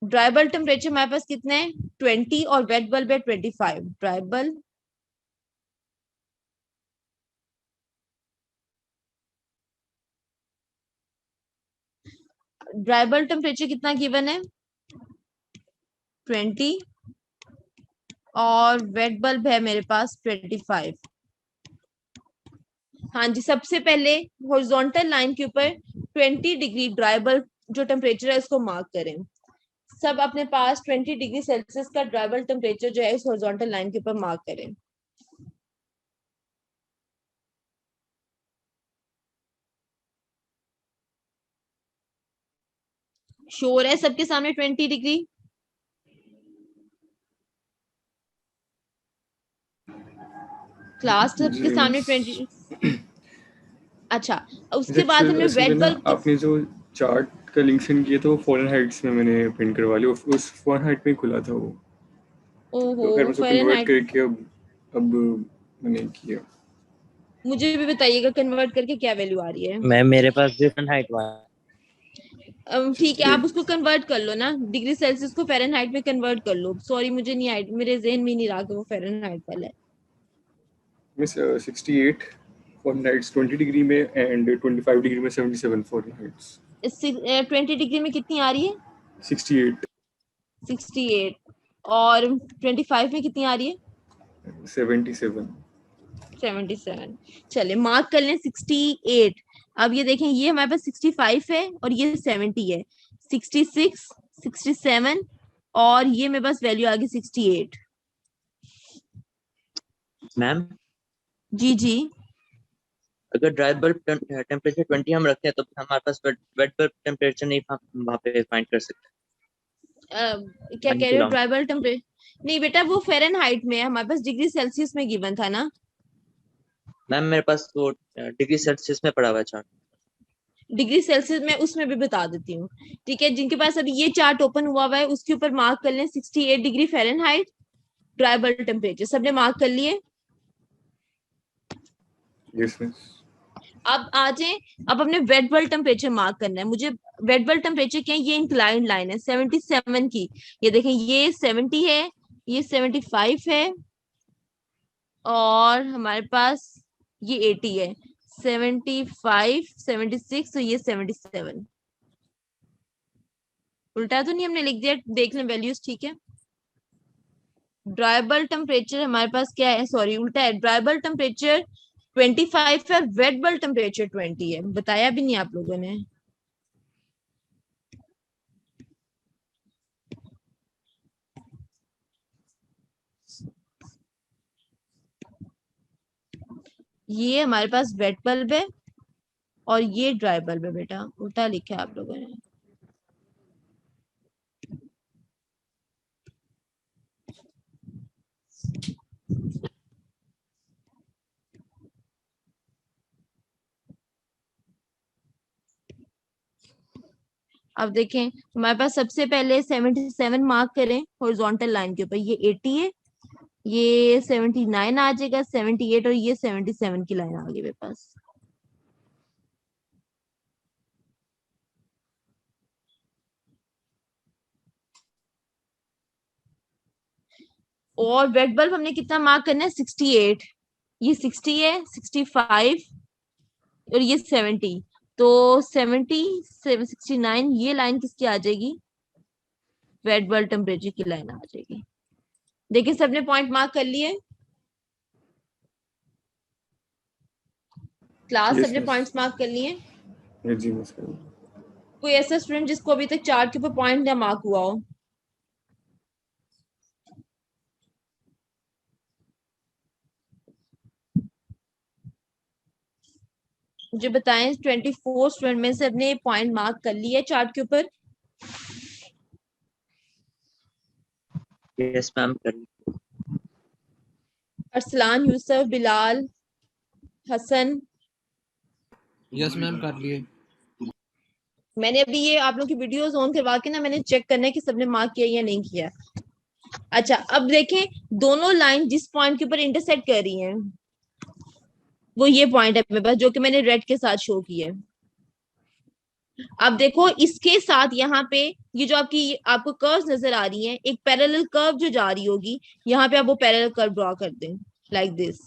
ड्राई बल्ब टेम्परेचर हमारे पास कितना है 20 और वेट बल्ब है 25. ड्राई बल्ब टेम्परेचर कितना गिवन है 20 और वेट बल्ब है मेरे पास 25. हाँ जी, सबसे पहले हॉरिजॉन्टल लाइन के ऊपर 20 डिग्री ड्राई बल्ब जो टेम्परेचर है उसको मार्क करें. सब अपने पास 20 डिग्री सेल्सियस का ड्राई बल्ब टेम्परेचर जो है इस हॉरिजॉन्टल लाइन के ऊपर मार्क करें. श्योर है सबके सामने 20 डिग्री? क्लास सबके सामने 20. अच्छा, उसके बाद हमने वेट बल्ब. आपने जो चार्ट का लिंक सेंड किया था वो फ़ारेनहाइट्स में मैंने प्रिंट करवा लिया. उस फ़ारेनहाइट में खुला था वो. ओहो, तो फ़ारेनहाइट करके अब मैंने किया. मुझे भी बताइएगा कन्वर्ट करके क्या वैल्यू आ रही है. मैं मेरे पास फ़ारेनहाइट वाला. ठीक है, आप उसको कन्वर्ट कर लो ना, डिग्री सेल्सियस को फ़ारेनहाइट में कन्वर्ट कर लो. सॉरी मुझे नहीं आई, मेरे जहन में नहीं रहा कि वो फ़ारेनहाइट वाला है. मिस 68 फ़ारेनहाइट्स 20 डिग्री में एंड 25 डिग्री में 77 फ़ारेनहाइट्स. 20 डिग्री में कितनी आ रही है 68 और 25 में कितनी आ रही है 77. चले मार्क कर लें 68. अब ये देखें, ये हमारे पास 65 है और ये 70 है. 66, 67 और ये मेरे पास वैल्यू आ गई 68. मैम जी जी, अगर ड्राई बल्ब टेम्परेचर 20 हम रखते हैं तो हमारे पास वेट बल्ब टेम्परेचर नहीं वहाँ पे फाइंड कर सकते. क्या कह रहे हो, ड्राई बल्ब टेम्परेचर नहीं बेटा, वो फ़ारेनहाइट में है, हमारे पास डिग्री सेल्सियस में गिवन था ना. मैम मेरे पास वो डिग्री सेल्सियस में पड़ा हुआ है चार्ट. डिग्री सेल्सियस में उसमें भी बता देती हूँ. ठीक है, जिनके पास अभी ये चार्ट ओपन हुआ हुआ है उसके ऊपर मार्क कर लें 68 degree Fahrenheit dry bulb temperature. सबने मार्क कर लिए? Yes miss. अब आ जाए, अब अपने वेट बल्ब टेम्परेचर मार्क करना है मुझे. वेट बल्ब टेम्परेचर क्या है, ये इंक्लाइंड लाइन है 77 की. ये देखें, ये 70 है, ये 75 है और हमारे पास ये 80 है. 75, 76 तो ये 77. उल्टा तो नहीं हमने लिख दिया? देख लें वैल्यूज ठीक है. ड्राई बल्ब टेम्परेचर हमारे पास क्या है, सॉरी उल्टा है. ड्राई बल्ब टेम्परेचर 25 है, वेट बल्ब टेम्परेचर 20 है. बताया भी नहीं आप लोगों ने. ये हमारे पास वेट बल्ब है और ये ड्राई बल्ब है। बेटा उल्टा लिखा है आप लोगों ने। अब देखें हमारे पास सबसे पहले 77 मार्क करें हॉरिजॉन्टल लाइन के ऊपर। ये 80 है, ये 79 आ जाएगा, 78 और ये 77 की लाइन आ गई मेरे पास। और वेट बल्ब हमने कितना मार्क करना है? 68। ये 60 है, 65 और ये 70। तो 70 69 ये लाइन किसकी आ जाएगी? वेट बल्ब टेम्परेचर की लाइन आ जाएगी। देखिए सबने पॉइंट मार्क कर लिए? क्लास Yes, सबने miss. पॉइंट्स मार्क कर लिए? ये जी मिस कर। कोई ऐसा स्टूडेंट जिसको अभी तक चार्ट के ऊपर पॉइंट ना मार्क हुआ हो? मुझे बताएं 24 स्टूडेंट में से अपने पॉइंट मार्क कर लिए चार्ट के ऊपर? यस मैम कर ली। अरसलान, यूसुफ, बिलाल, हसन। यस मैम कर लिए। मैंने अभी ये आप लोग की वीडियोस ऑन करवा के ना मैंने चेक करना है कि सबने मार्क किया या नहीं किया। अच्छा अब देखें दोनों लाइन जिस पॉइंट के ऊपर इंटरसेक्ट कर रही हैं वो ये पॉइंट है मेरे पास, जो कि मैंने रेड के साथ शो किया है। अब देखो इसके साथ यहाँ पे ये जो आपको कर्व्स नजर आ रही हैं, एक पैरेलल कर्व जो जा रही होगी, यहाँ पे आप वो पैरेलल कर्व ड्रॉ कर दें लाइक दिस।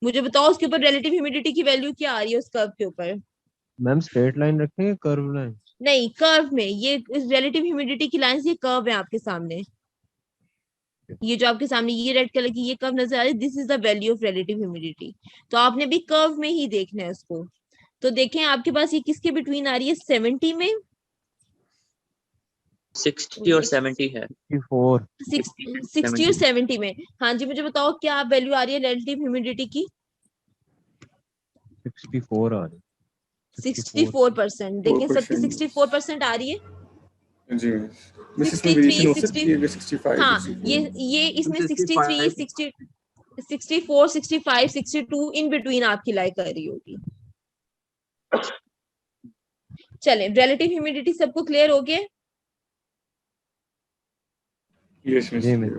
मुझे बताओ उसके ऊपर रिलेटिव ह्यूमिडिटी की वैल्यू क्या आ रही है उस कर्व के ऊपर? मैम स्ट्रेट लाइन रखेंगे कर्व लाइन? नहीं, कर्व में ये रिलेटिव ह्यूमिडिटी की लाइन, ये कर्व है आपके सामने। ये जो आपके सामने ये रेड कलर की ये कर्व नजर आ रही है, this is the value of relative humidity. तो आपने भी कर्व में ही देखना है उसको। तो देखें आपके पास ये किसके बिटवीन आ रही है? 70 में, 60 और 70 है। 64 60 और 70 में। हाँ जी मुझे बताओ क्या वैल्यू आ रही है रिलेटिव ह्यूमिडिटी की? 64 आ रही 64%। देखें सबकी 4%। 64% आ रही है। जी मिस, इसमें वेरिएशन हो 63, सकती है कि 65 हाँ 64। ये इसमें 63, 60, 64, 65, 62 इन बिटवीन आपकी लाई कर रही होगी। चलें रिलेटिव ह्यूमिडिटी सबको क्लियर हो गया? Yes miss. जी मिस।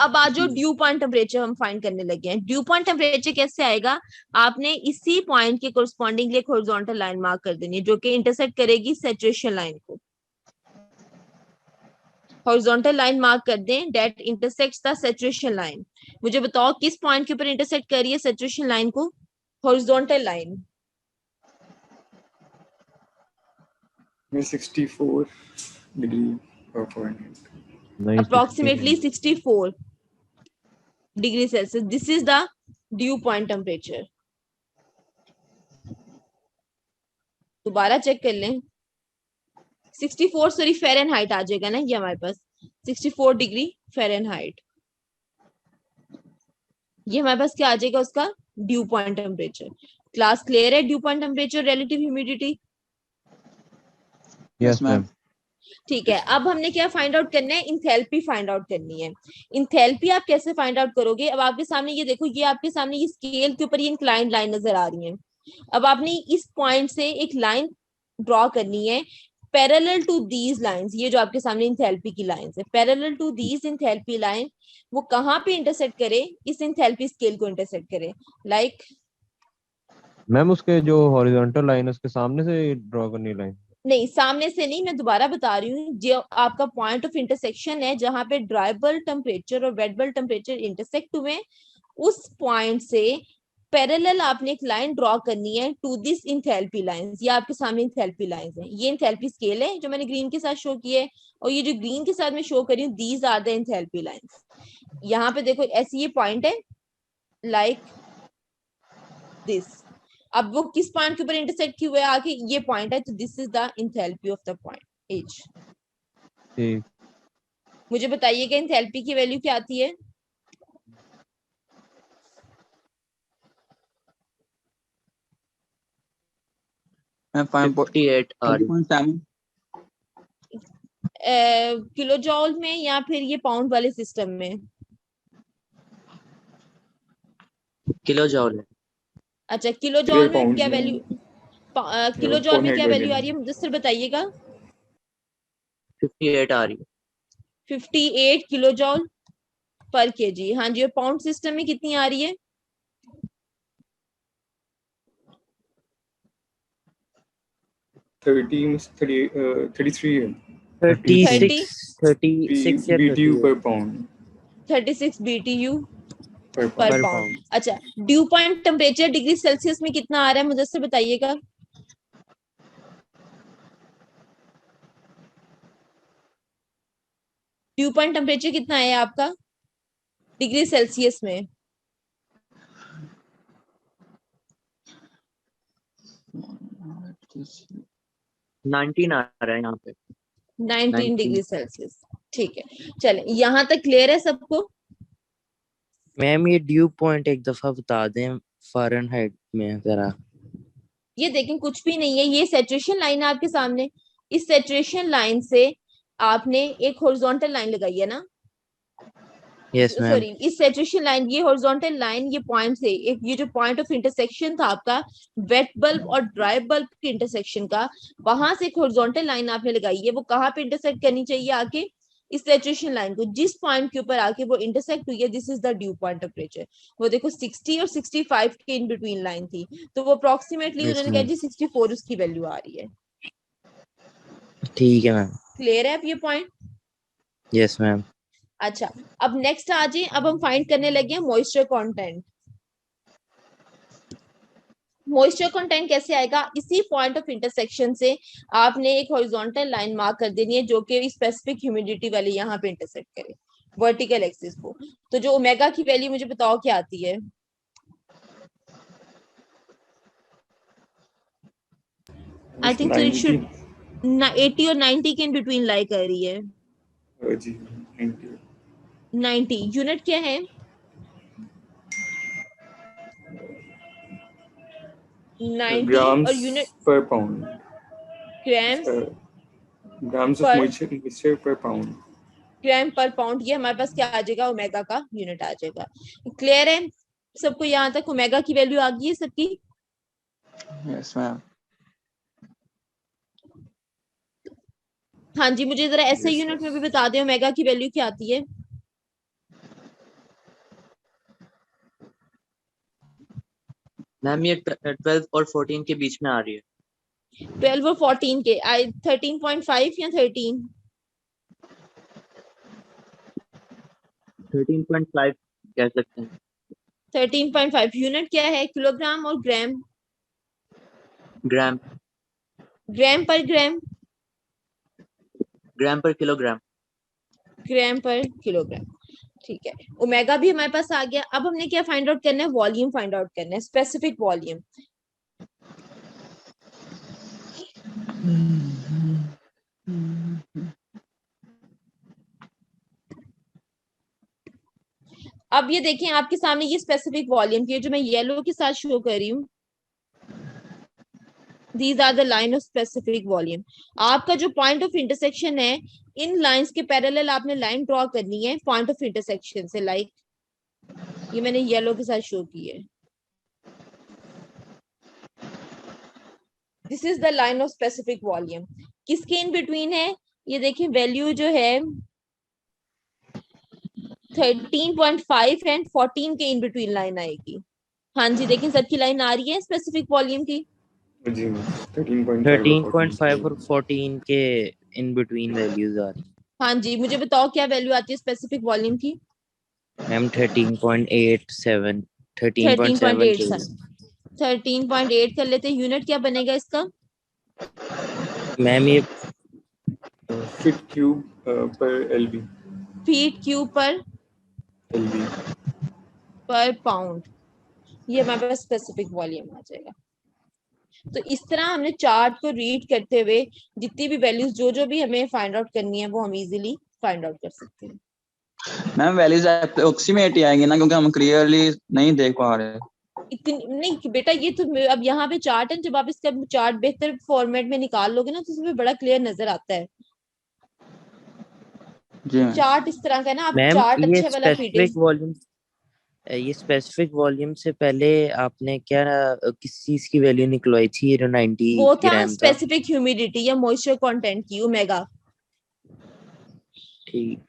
अब आज जो ड्यू पॉइंट टेम्परेचर हम फाइंड करने लगे हैं, ड्यू पॉइंट टेम्परेचर कैसे आएगा? आपने इसी पॉइंट के कोरस्पॉन्डिंगली एक हॉरिजॉन्टल लाइन मार्क कर देनी है जो कि इंटरसेक्ट करेगी सैचुरेशन लाइन को। हॉरिजॉन्टल लाइन मार्क कर दें that intersects the saturation line. मुझे बताओ किस पॉइंट के ऊपर इंटरसेक्ट कर रही है सैचुरेशन लाइन को? हॉरिजॉन्टल लाइन मैं 64 डिग्री पॉइंट। नहीं approximately 64 degree Celsius. This is the dew point temperature. दोबारा चेक कर लें। 64 सॉरी फ़ारेनहाइट आ जाएगा ना ये हमारे पास, 64 डिग्री फ़ारेनहाइट। ये हमारे पास क्या आ जाएगा उसका dew point temperature. Class clear है? Dew point temperature, relative humidity. Yes ma'am. ठीक है, अब हमने क्या फाइंड आउट करना है? इंथैल्पी फाइंड आउट करनी है। इंथैल्पी आप कैसे फाइंड आउट करोगे? अब आपके सामने ये देखो, ये आपके सामने ये स्केल के ऊपर ये इंक्लाइंड लाइन नजर आ रही है। अब आपने इस पॉइंट से एक लाइन ड्रॉ करनी है पैरेलल टू दीज लाइंस। ये जो आपके सामने इंथैल्पी की लाइंस है, parallel to these enthalpy line, वो कहाँ पे इंटरसेक्ट करे? इस इंथैल्पी स्केल को इंटरसेक्ट करे। लाइक मैम उसके जो हॉरिजॉन्टल लाइन है उसके सामने से ड्रॉ करनी लाइन? नहीं, सामने से नहीं, मैं दोबारा बता रही हूँ। जो आपका पॉइंट ऑफ इंटरसेक्शन है जहां पे ड्राई बल्ब टेम्परेचर और वेट बल्ब टेम्परेचर इंटरसेक्ट हुए, उस पॉइंट से पैरेलल आपने एक लाइन ड्रॉ करनी है टू दिस इंथैल्पी लाइंस। ये आपके सामने इंथैल्पी लाइंस हैं। ये इंथैल्पी स्केल है जो मैंने ग्रीन के साथ शो किया है, और ये जो ग्रीन के साथ मैं शो कर रही हूँ, these are the enthalpy lines. यहाँ पे देखो ऐसी ये पॉइंट है लाइक दिस। अब वो किस पॉइंट के ऊपर इंटरसेक्ट किए हुए आगे? ये पॉइंट है, तो this is the enthalpy of the point H. ठीक। मुझे बताइएगा इंथैल्पी की वैल्यू क्या आती है? मैं 58 आ रही 5.7 किलो जॉल में या फिर ये पाउंड वाले सिस्टम में? किलो जॉल है। अच्छा, किलो ये जॉल में पाउंड क्या में वैल्यू, किलो जॉल में क्या वैल्यू आ रही है मुदस्सिर बताइएगा? 58 आ रही है। 58 किलो जॉल पर केजी। हाँ जी, और पाउंड सिस्टम में कितनी आ रही है? 33 है 36 या BTU 30 per pound 36 BTU per पर pound. पाउंड। अच्छा, due point temperature degree Celsius में कितना आ रहा है मुदस्सिर बताइएगा? ड्यू पॉइंट टेम्परेचर कितना है आपका डिग्री सेल्सियस में? 19 आ रहा है यहाँ पे। 19 डिग्री सेल्सियस। ठीक है, चले यहाँ तक क्लियर है सबको? मैम ये ड्यू पॉइंट एक दफा बता दें फ़ारेनहाइट में जरा। ये देखें, कुछ भी नहीं है, ये सैचुरेशन लाइन है आपके सामने। इस सैचुरेशन लाइन से आपने एक हॉरिजॉन्टल लाइन लगाई है ना? Yes ma'am. सॉरी, इस सैचुरेशन लाइन, ये हॉरिजॉन्टल लाइन, ये पॉइंट से एक, ये जो पॉइंट ऑफ इंटरसेक्शन था आपका वेट बल्ब और ड्राई बल्ब के इंटरसेक्शन का, वहां से एक हॉरिजॉन्टल लाइन आपने लगाई है। वो कहाँ पे इंटरसेक्ट करनी चाहिए आके? इस सैचुरेशन लाइन को जिस पॉइंट के ऊपर आके वो इंटरसेक्ट हुई है, this is the dew point temperature. वो देखो 60 और 65 के इन बिटवीन लाइन थी, तो वो अप्रोक्सीमेटली Yes, उन्होंने कहा ma'am. जी 64 उसकी वैल्यू आ रही है। ठीक है मैम। क्लियर है अब ये पॉइंट? Yes ma'am. अच्छा, अब नेक्स्ट आ जाए, अब हम फाइंड करने लगे हैं मॉइस्चर कंटेंट। मॉइस्चर कंटेंट कैसे आएगा? इसी पॉइंट ऑफ इंटरसेक्शन से आपने एक हॉरिजॉन्टल लाइन मार्क कर देनी है जो कि स्पेसिफिक ह्यूमिडिटी वाली यहाँ पे इंटरसेक्ट करे वर्टिकल एक्सिस को। तो जो ओमेगा की वैल्यू मुझे बताओ क्या आती है? I think so it should 80 और 90 के इन बिटवीन लाई कर रही है। जी 90 90 यूनिट क्या है? 90 grams और unit per pound. Grams Grams of per moisture per pound. ग्राम पर पाउंड, ये हमारे पास क्या आ जाएगा? ओमेगा का यूनिट आ जाएगा। क्लियर है सबको? यहाँ तक ओमेगा की वैल्यू आ गई है सबकी? Yes ma'am. हाँ जी, मुझे जरा ऐसे Yes, यूनिट में yes. भी बता दें ओमेगा की वैल्यू क्या आती है? मैम ये 12 और 14 के बीच में आ रही है। 12 और 14 के, आई 13.5 या 13? 13.5 कह सकते हैं। 13.5 यूनिट क्या है? किलोग्राम और ग्राम? ग्राम। ग्राम पर ग्राम? ग्राम पर किलोग्राम। ग्राम पर किलोग्राम। ठीक है, ओमेगा भी हमारे पास आ गया। अब हमने क्या फाइंड आउट करना है? वॉल्यूम फाइंड आउट करना है, स्पेसिफिक वॉल्यूम। अब ये देखें आपके सामने ये स्पेसिफिक वॉल्यूम की जो मैं येलो के साथ शो कर रही हूँ, these are the line of specific volume। आपका जो पॉइंट ऑफ इंटरसेक्शन है, इन लाइंस के पैरेलल आपने लाइन ड्रॉ करनी है पॉइंट ऑफ इंटरसेक्शन से। लाइक ये मैंने येलो के साथ शो की है, this is the line of specific volume. किसके इन बिटवीन है? ये देखिए वैल्यू जो है 13.5 एंड 14 के इन बिटवीन लाइन आएगी। हाँ जी, देखिए सबकी लाइन आ रही है स्पेसिफिक वॉल्यूम की। जी 13.5 13.5 और 14 के इन बिटवीन वैल्यूज आ रही हाँ जी, मुझे बताओ क्या वैल्यू आती है स्पेसिफिक वॉल्यूम की? मैम 13.87 13.8 13.7 13.8 कर लेते हैं। यूनिट क्या बनेगा इसका? मैम ये feet cube per LB. Feet cube पर LB. पाउंड, ये हमारे पास स्पेसिफिक वॉल्यूम आ जाएगा। तो इस तरह हमने चार्ट को रीड करते हुए जितनी भी वैल्यूज जो भी हमें फाइंड आउट करनी है वो हम इजीली फाइंड आउट कर सकते हैं। मैम वैल्यूज अप्रोक्सीमेट ही आएंगे ना, क्योंकि हम क्लियरली नहीं देख पा रहे। इतनी नहीं कि बेटा, ये तो अब यहाँ पे चार्ट है, जब आप इसका चार्ट बेहतर फॉर्मेट में निकाल लोगे ना तो इसमें बड़ा क्लियर नजर आता है। जी मैम। चार्ट इस तरह का है ना, आप मैम चार्ट ये अच्छे वाला स्पेसिफिक वॉल्यूम से पहले आपने क्या किस चीज की वैल्यू निकलवाई थी? 90 वो था ग्राम था। स्पेसिफिक ह्यूमिडिटी या मॉइस्चर कंटेंट की, ओमेगा। ठीक।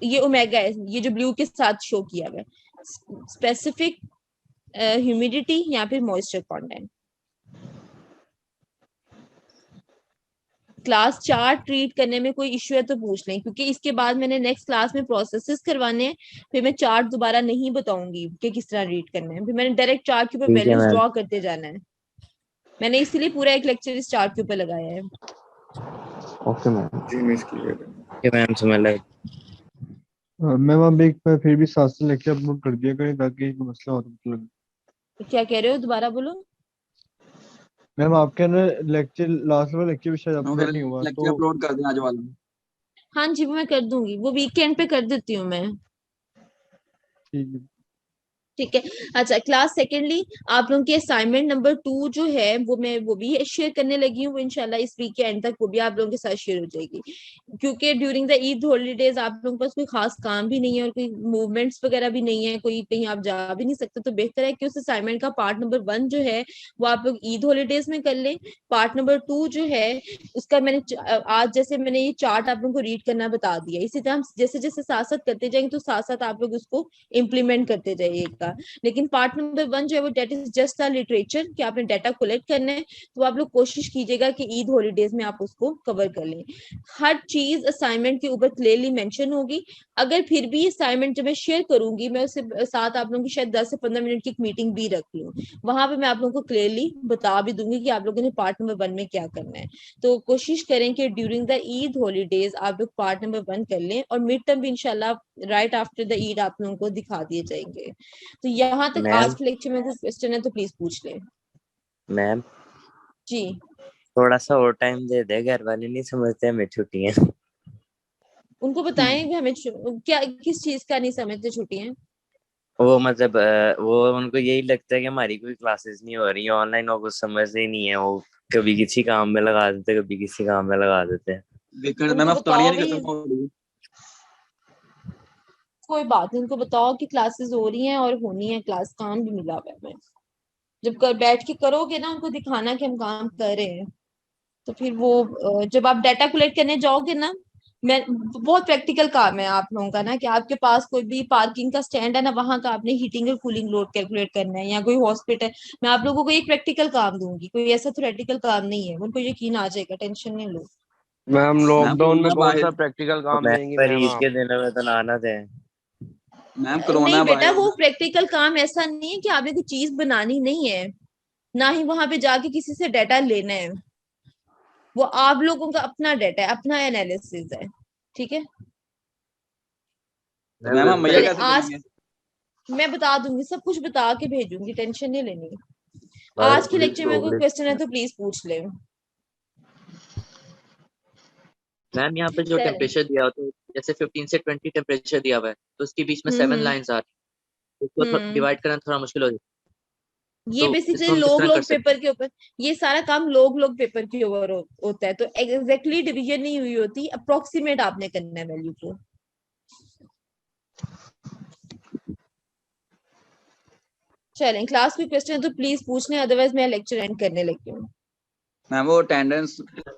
ये ओमेगा है, ये जो ब्लू के साथ शो किया हुआ है, स्पेसिफिक ह्यूमिडिटी या फिर moisture content. Class chart treat करने में कोई इश्यू है तो पूछ लें, क्योंकि इसके बाद मैंने नेक्स्ट क्लास में प्रोसेसेस करवाने हैं, फिर मैं चार्ट दोबारा नहीं बताऊंगी कि किस तरह रीड करना है, फिर मैंने डायरेक्ट चार्ट के ऊपर ठीक है वैल्यूज मैम। ड्रॉ करते जाना है। मैंने इसीलिए पूरा एक लेक्चर इस चार्ट के ऊपर लगाया है। Okay ma'am. जी मिस क्लियर है। ओके मैम, समझ लगा। मैम आप एक बार फिर भी साथ से लेक्चर अपलोड कर दिया करें ताकि कोई मसला हो तो मतलब। क्या कह रहे हो, दोबारा बोलो। मैम आपके ना लेक्चर लास्ट वाला लेक्चर भी शायद मैम अपलोड फिर नहीं हुआ लेक्चर तो। अपलोड कर दें आज वाला। हाँ जी, वो मैं कर दूंगी, वो वीकेंड पे कर देती हूँ मैं। ठीक है। ठीक है। अच्छा, क्लास सेकेंडली आप लोगों की असाइनमेंट नंबर 2 जो है वो मैं वो भी शेयर करने लगी हूँ, वो इंशाल्लाह इस वीक के एंड तक वो भी आप लोगों के साथ शेयर हो जाएगी, क्योंकि ड्यूरिंग द ईद हॉलीडेज आप लोगों के पास कोई खास काम भी नहीं है और कोई मूवमेंट्स वगैरह भी नहीं है, कोई कहीं आप जा भी नहीं सकते, तो बेहतर है कि उस असाइनमेंट का पार्ट नंबर 1 जो है वो आप लोग ईद हॉलीडेज में कर लें। पार्ट नंबर 2 जो है उसका मैंने आज जैसे मैंने ये चार्ट आप लोगों को रीड करना बता दिया, इसी तरह हम जैसे जैसे साथ साथ करते जाएंगे तो साथ साथ आप लोग उसको इम्प्लीमेंट करते जाइएगा। लेकिन पार्ट नंबर 1 जो है वो that is just the literature, कि आपने डाटा कलेक्ट करना है, तो आप लोग कोशिश कीजिएगा कि ईद हॉलीडेज में आप उसको कवर कर लें। हर चीज असाइनमेंट के ऊपर क्लियरली मेंशन होगी। अगर फिर भी असाइनमेंट जब मैं शेयर करूंगी, मैं उससे साथ आप लोगों की शायद 10 से 15 मिनट की एक मीटिंग भी रख लूं, वहां पे मैं आप लोगों को क्लियरली बता भी दूंगी कि आप लोगों ने पार्ट नंबर 1 में क्या करना है। तो कोशिश करें कि ड्यूरिंग द ईद हॉलीडेज आप लोग पार्ट नंबर 1 कर लें, और मिड टर्म भी इंशाल्लाह राइट आफ्टर द ईद आप लोगों को दिखा दिए जाएंगे। तो यहाँ तक मैम आज के लेक्चर में कोई क्वेश्चन है तो प्लीज पूछ लें। मैम जी, थोड़ा सा और टाइम दे दे, घर वाले नहीं समझते हमें छुट्टियां। उनको बताएं कि हमें क्या किस चीज का नहीं समझते छुट्टियां। वो मतलब वो उनको यही लगता है कि हमारी कोई क्लासेस नहीं हो रही है ऑनलाइन, और कुछ समझते ही नहीं है। वो कभी किसी काम में लगा देते, कभी किसी काम में लगा देते हैं। वीकेंड उनको मैम बताओ अफ्तारियां नहीं भी, खत्म हो रही। कोई बात नहीं, उनको बताओ कि क्लासेस हो रही हैं और होनी है क्लास, काम भी मिला हुआ है हमें। जब कर बैठ के करोगे ना, उनको दिखाना कि हम काम कर रहे हैं, तो फिर वो जब आप डाटा कलेक्ट करने जाओगे ना, मैं बहुत प्रैक्टिकल काम है आप लोगों का ना, कि आपके पास कोई भी पार्किंग का स्टैंड है ना, वहां का आपने हीटिंग और कूलिंग लोड कैलकुलेट करना है, या कोई हॉस्पिटल, मैं आप लोगों को एक प्रैक्टिकल काम दूंगी, कोई ऐसा थ्योरेटिकल काम नहीं है, उनको यकीन आ जाएगा, टेंशन नहीं लो। मैम मैम लॉकडाउन में कोरोना कौन सा बाहर। प्रैक्टिकल और काम मैं देंगी पर मैम ईद आप? के दिनों में तो लाना थे। मैम नहीं कोरोना बेटा, बाहर। वो प्रैक्टिकल काम ऐसा नहीं है कि आपने कोई चीज बनानी नहीं है, ना ही वहां पे जाके किसी से डाटा लेना है, वो आप लोगों का अपना डाटा है, अपना एनालिसिस है। ठीक है, तो मैम हम भैया चले कैसे आज करेंगे? मैं बता दूंगी, सब कुछ बता के भेजूंगी, टेंशन नहीं लेनी। आज के पुलिस लेक्चर में कोई प्रोग्रेस। क्वेश्चन है तो प्लीज पूछ ले। मैम यहाँ पे जो चले। टेम्परेचर दिया होता है, जैसे 15 से 20 टेम्परेचर दिया हुआ है, तो उसके बीच में 7 हम्म। लाइंस आ रही है, उसको हम्म, डिवाइड करना थोड़ा मुश्किल हो जाता है, ये तो बेसिकली इसको हम किस लोग तरह कर लोग सकते पेपर के ऊपर, ये सारा काम लोग लोग पेपर के ऊपर होता है, तो एग्जैक्टली डिवीजन नहीं हुई होती, अप्रोक्सीमेट आपने करना है वैल्यू को। चलें, क्लास में क्वेश्चन है तो प्लीज पूछ लें, अदरवाइज मैं लेक्चर एंड करने लगी हूँ। मैम वो अटेंडेंस नेट का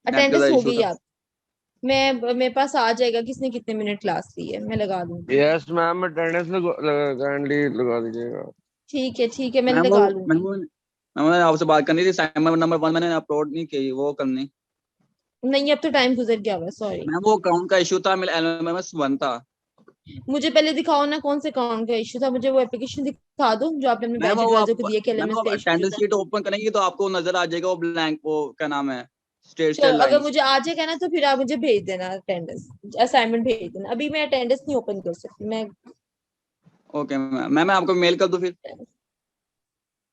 अटेंडेंस हो इशू गई था। आप, मैं मेरे पास आ जाएगा किसने कितने मिनट क्लास ली है, मैं लगा दूंगी। यस मैम अटेंडेंस काइंडली लगा दीजिएगा। ठीक है, मैं मैम वो लगा मैम लूंगी। वो मैंने आपसे बात करनी थी, असाइनमेंट नंबर 1 मैंने अपलोड नहीं की, वो करनी। नहीं, अब तो टाइम गुजर गया हुआ, सॉरी। मैम वो अकाउंट का इशू था, मेरा एलएमएस 1 था। मुझे पहले दिखाओ ना कौन से अकाउंट का इशू था, मुझे वो एप्लीकेशन दिखा दो जो आपने अपने मैम बैच वो एडवाइजर को आप दिया कि मैम एलएमएस वो का इशू जो अटेंडेंस था। शीट ओपन करेंगे तो आपको नजर आ जाएगा वो ब्लैंक, वो क्या नाम है, स्ट्रेट स्ट्रेट चलो, अगर लाइंस। मुझे आ जाएगा ना तो फिर आप मुझे भेज देना अटेंडेंस, असाइनमेंट भेज देना। अभी मैं अटेंडेंस नहीं ओपन कर सकती मैं। ओके मैम, मैं आपको मेल कर दूं फिर?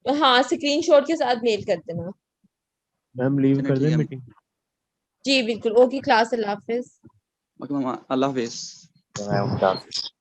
हाँ, स्क्रीनशॉट के साथ मेल कर देना। मैम लीव चलिए कर ठीक दें है। जी बिल्कुल, ओके क्लास, अल्लाह हाफिज। ओके मैम, अल्लाह हाफिज। तो मैं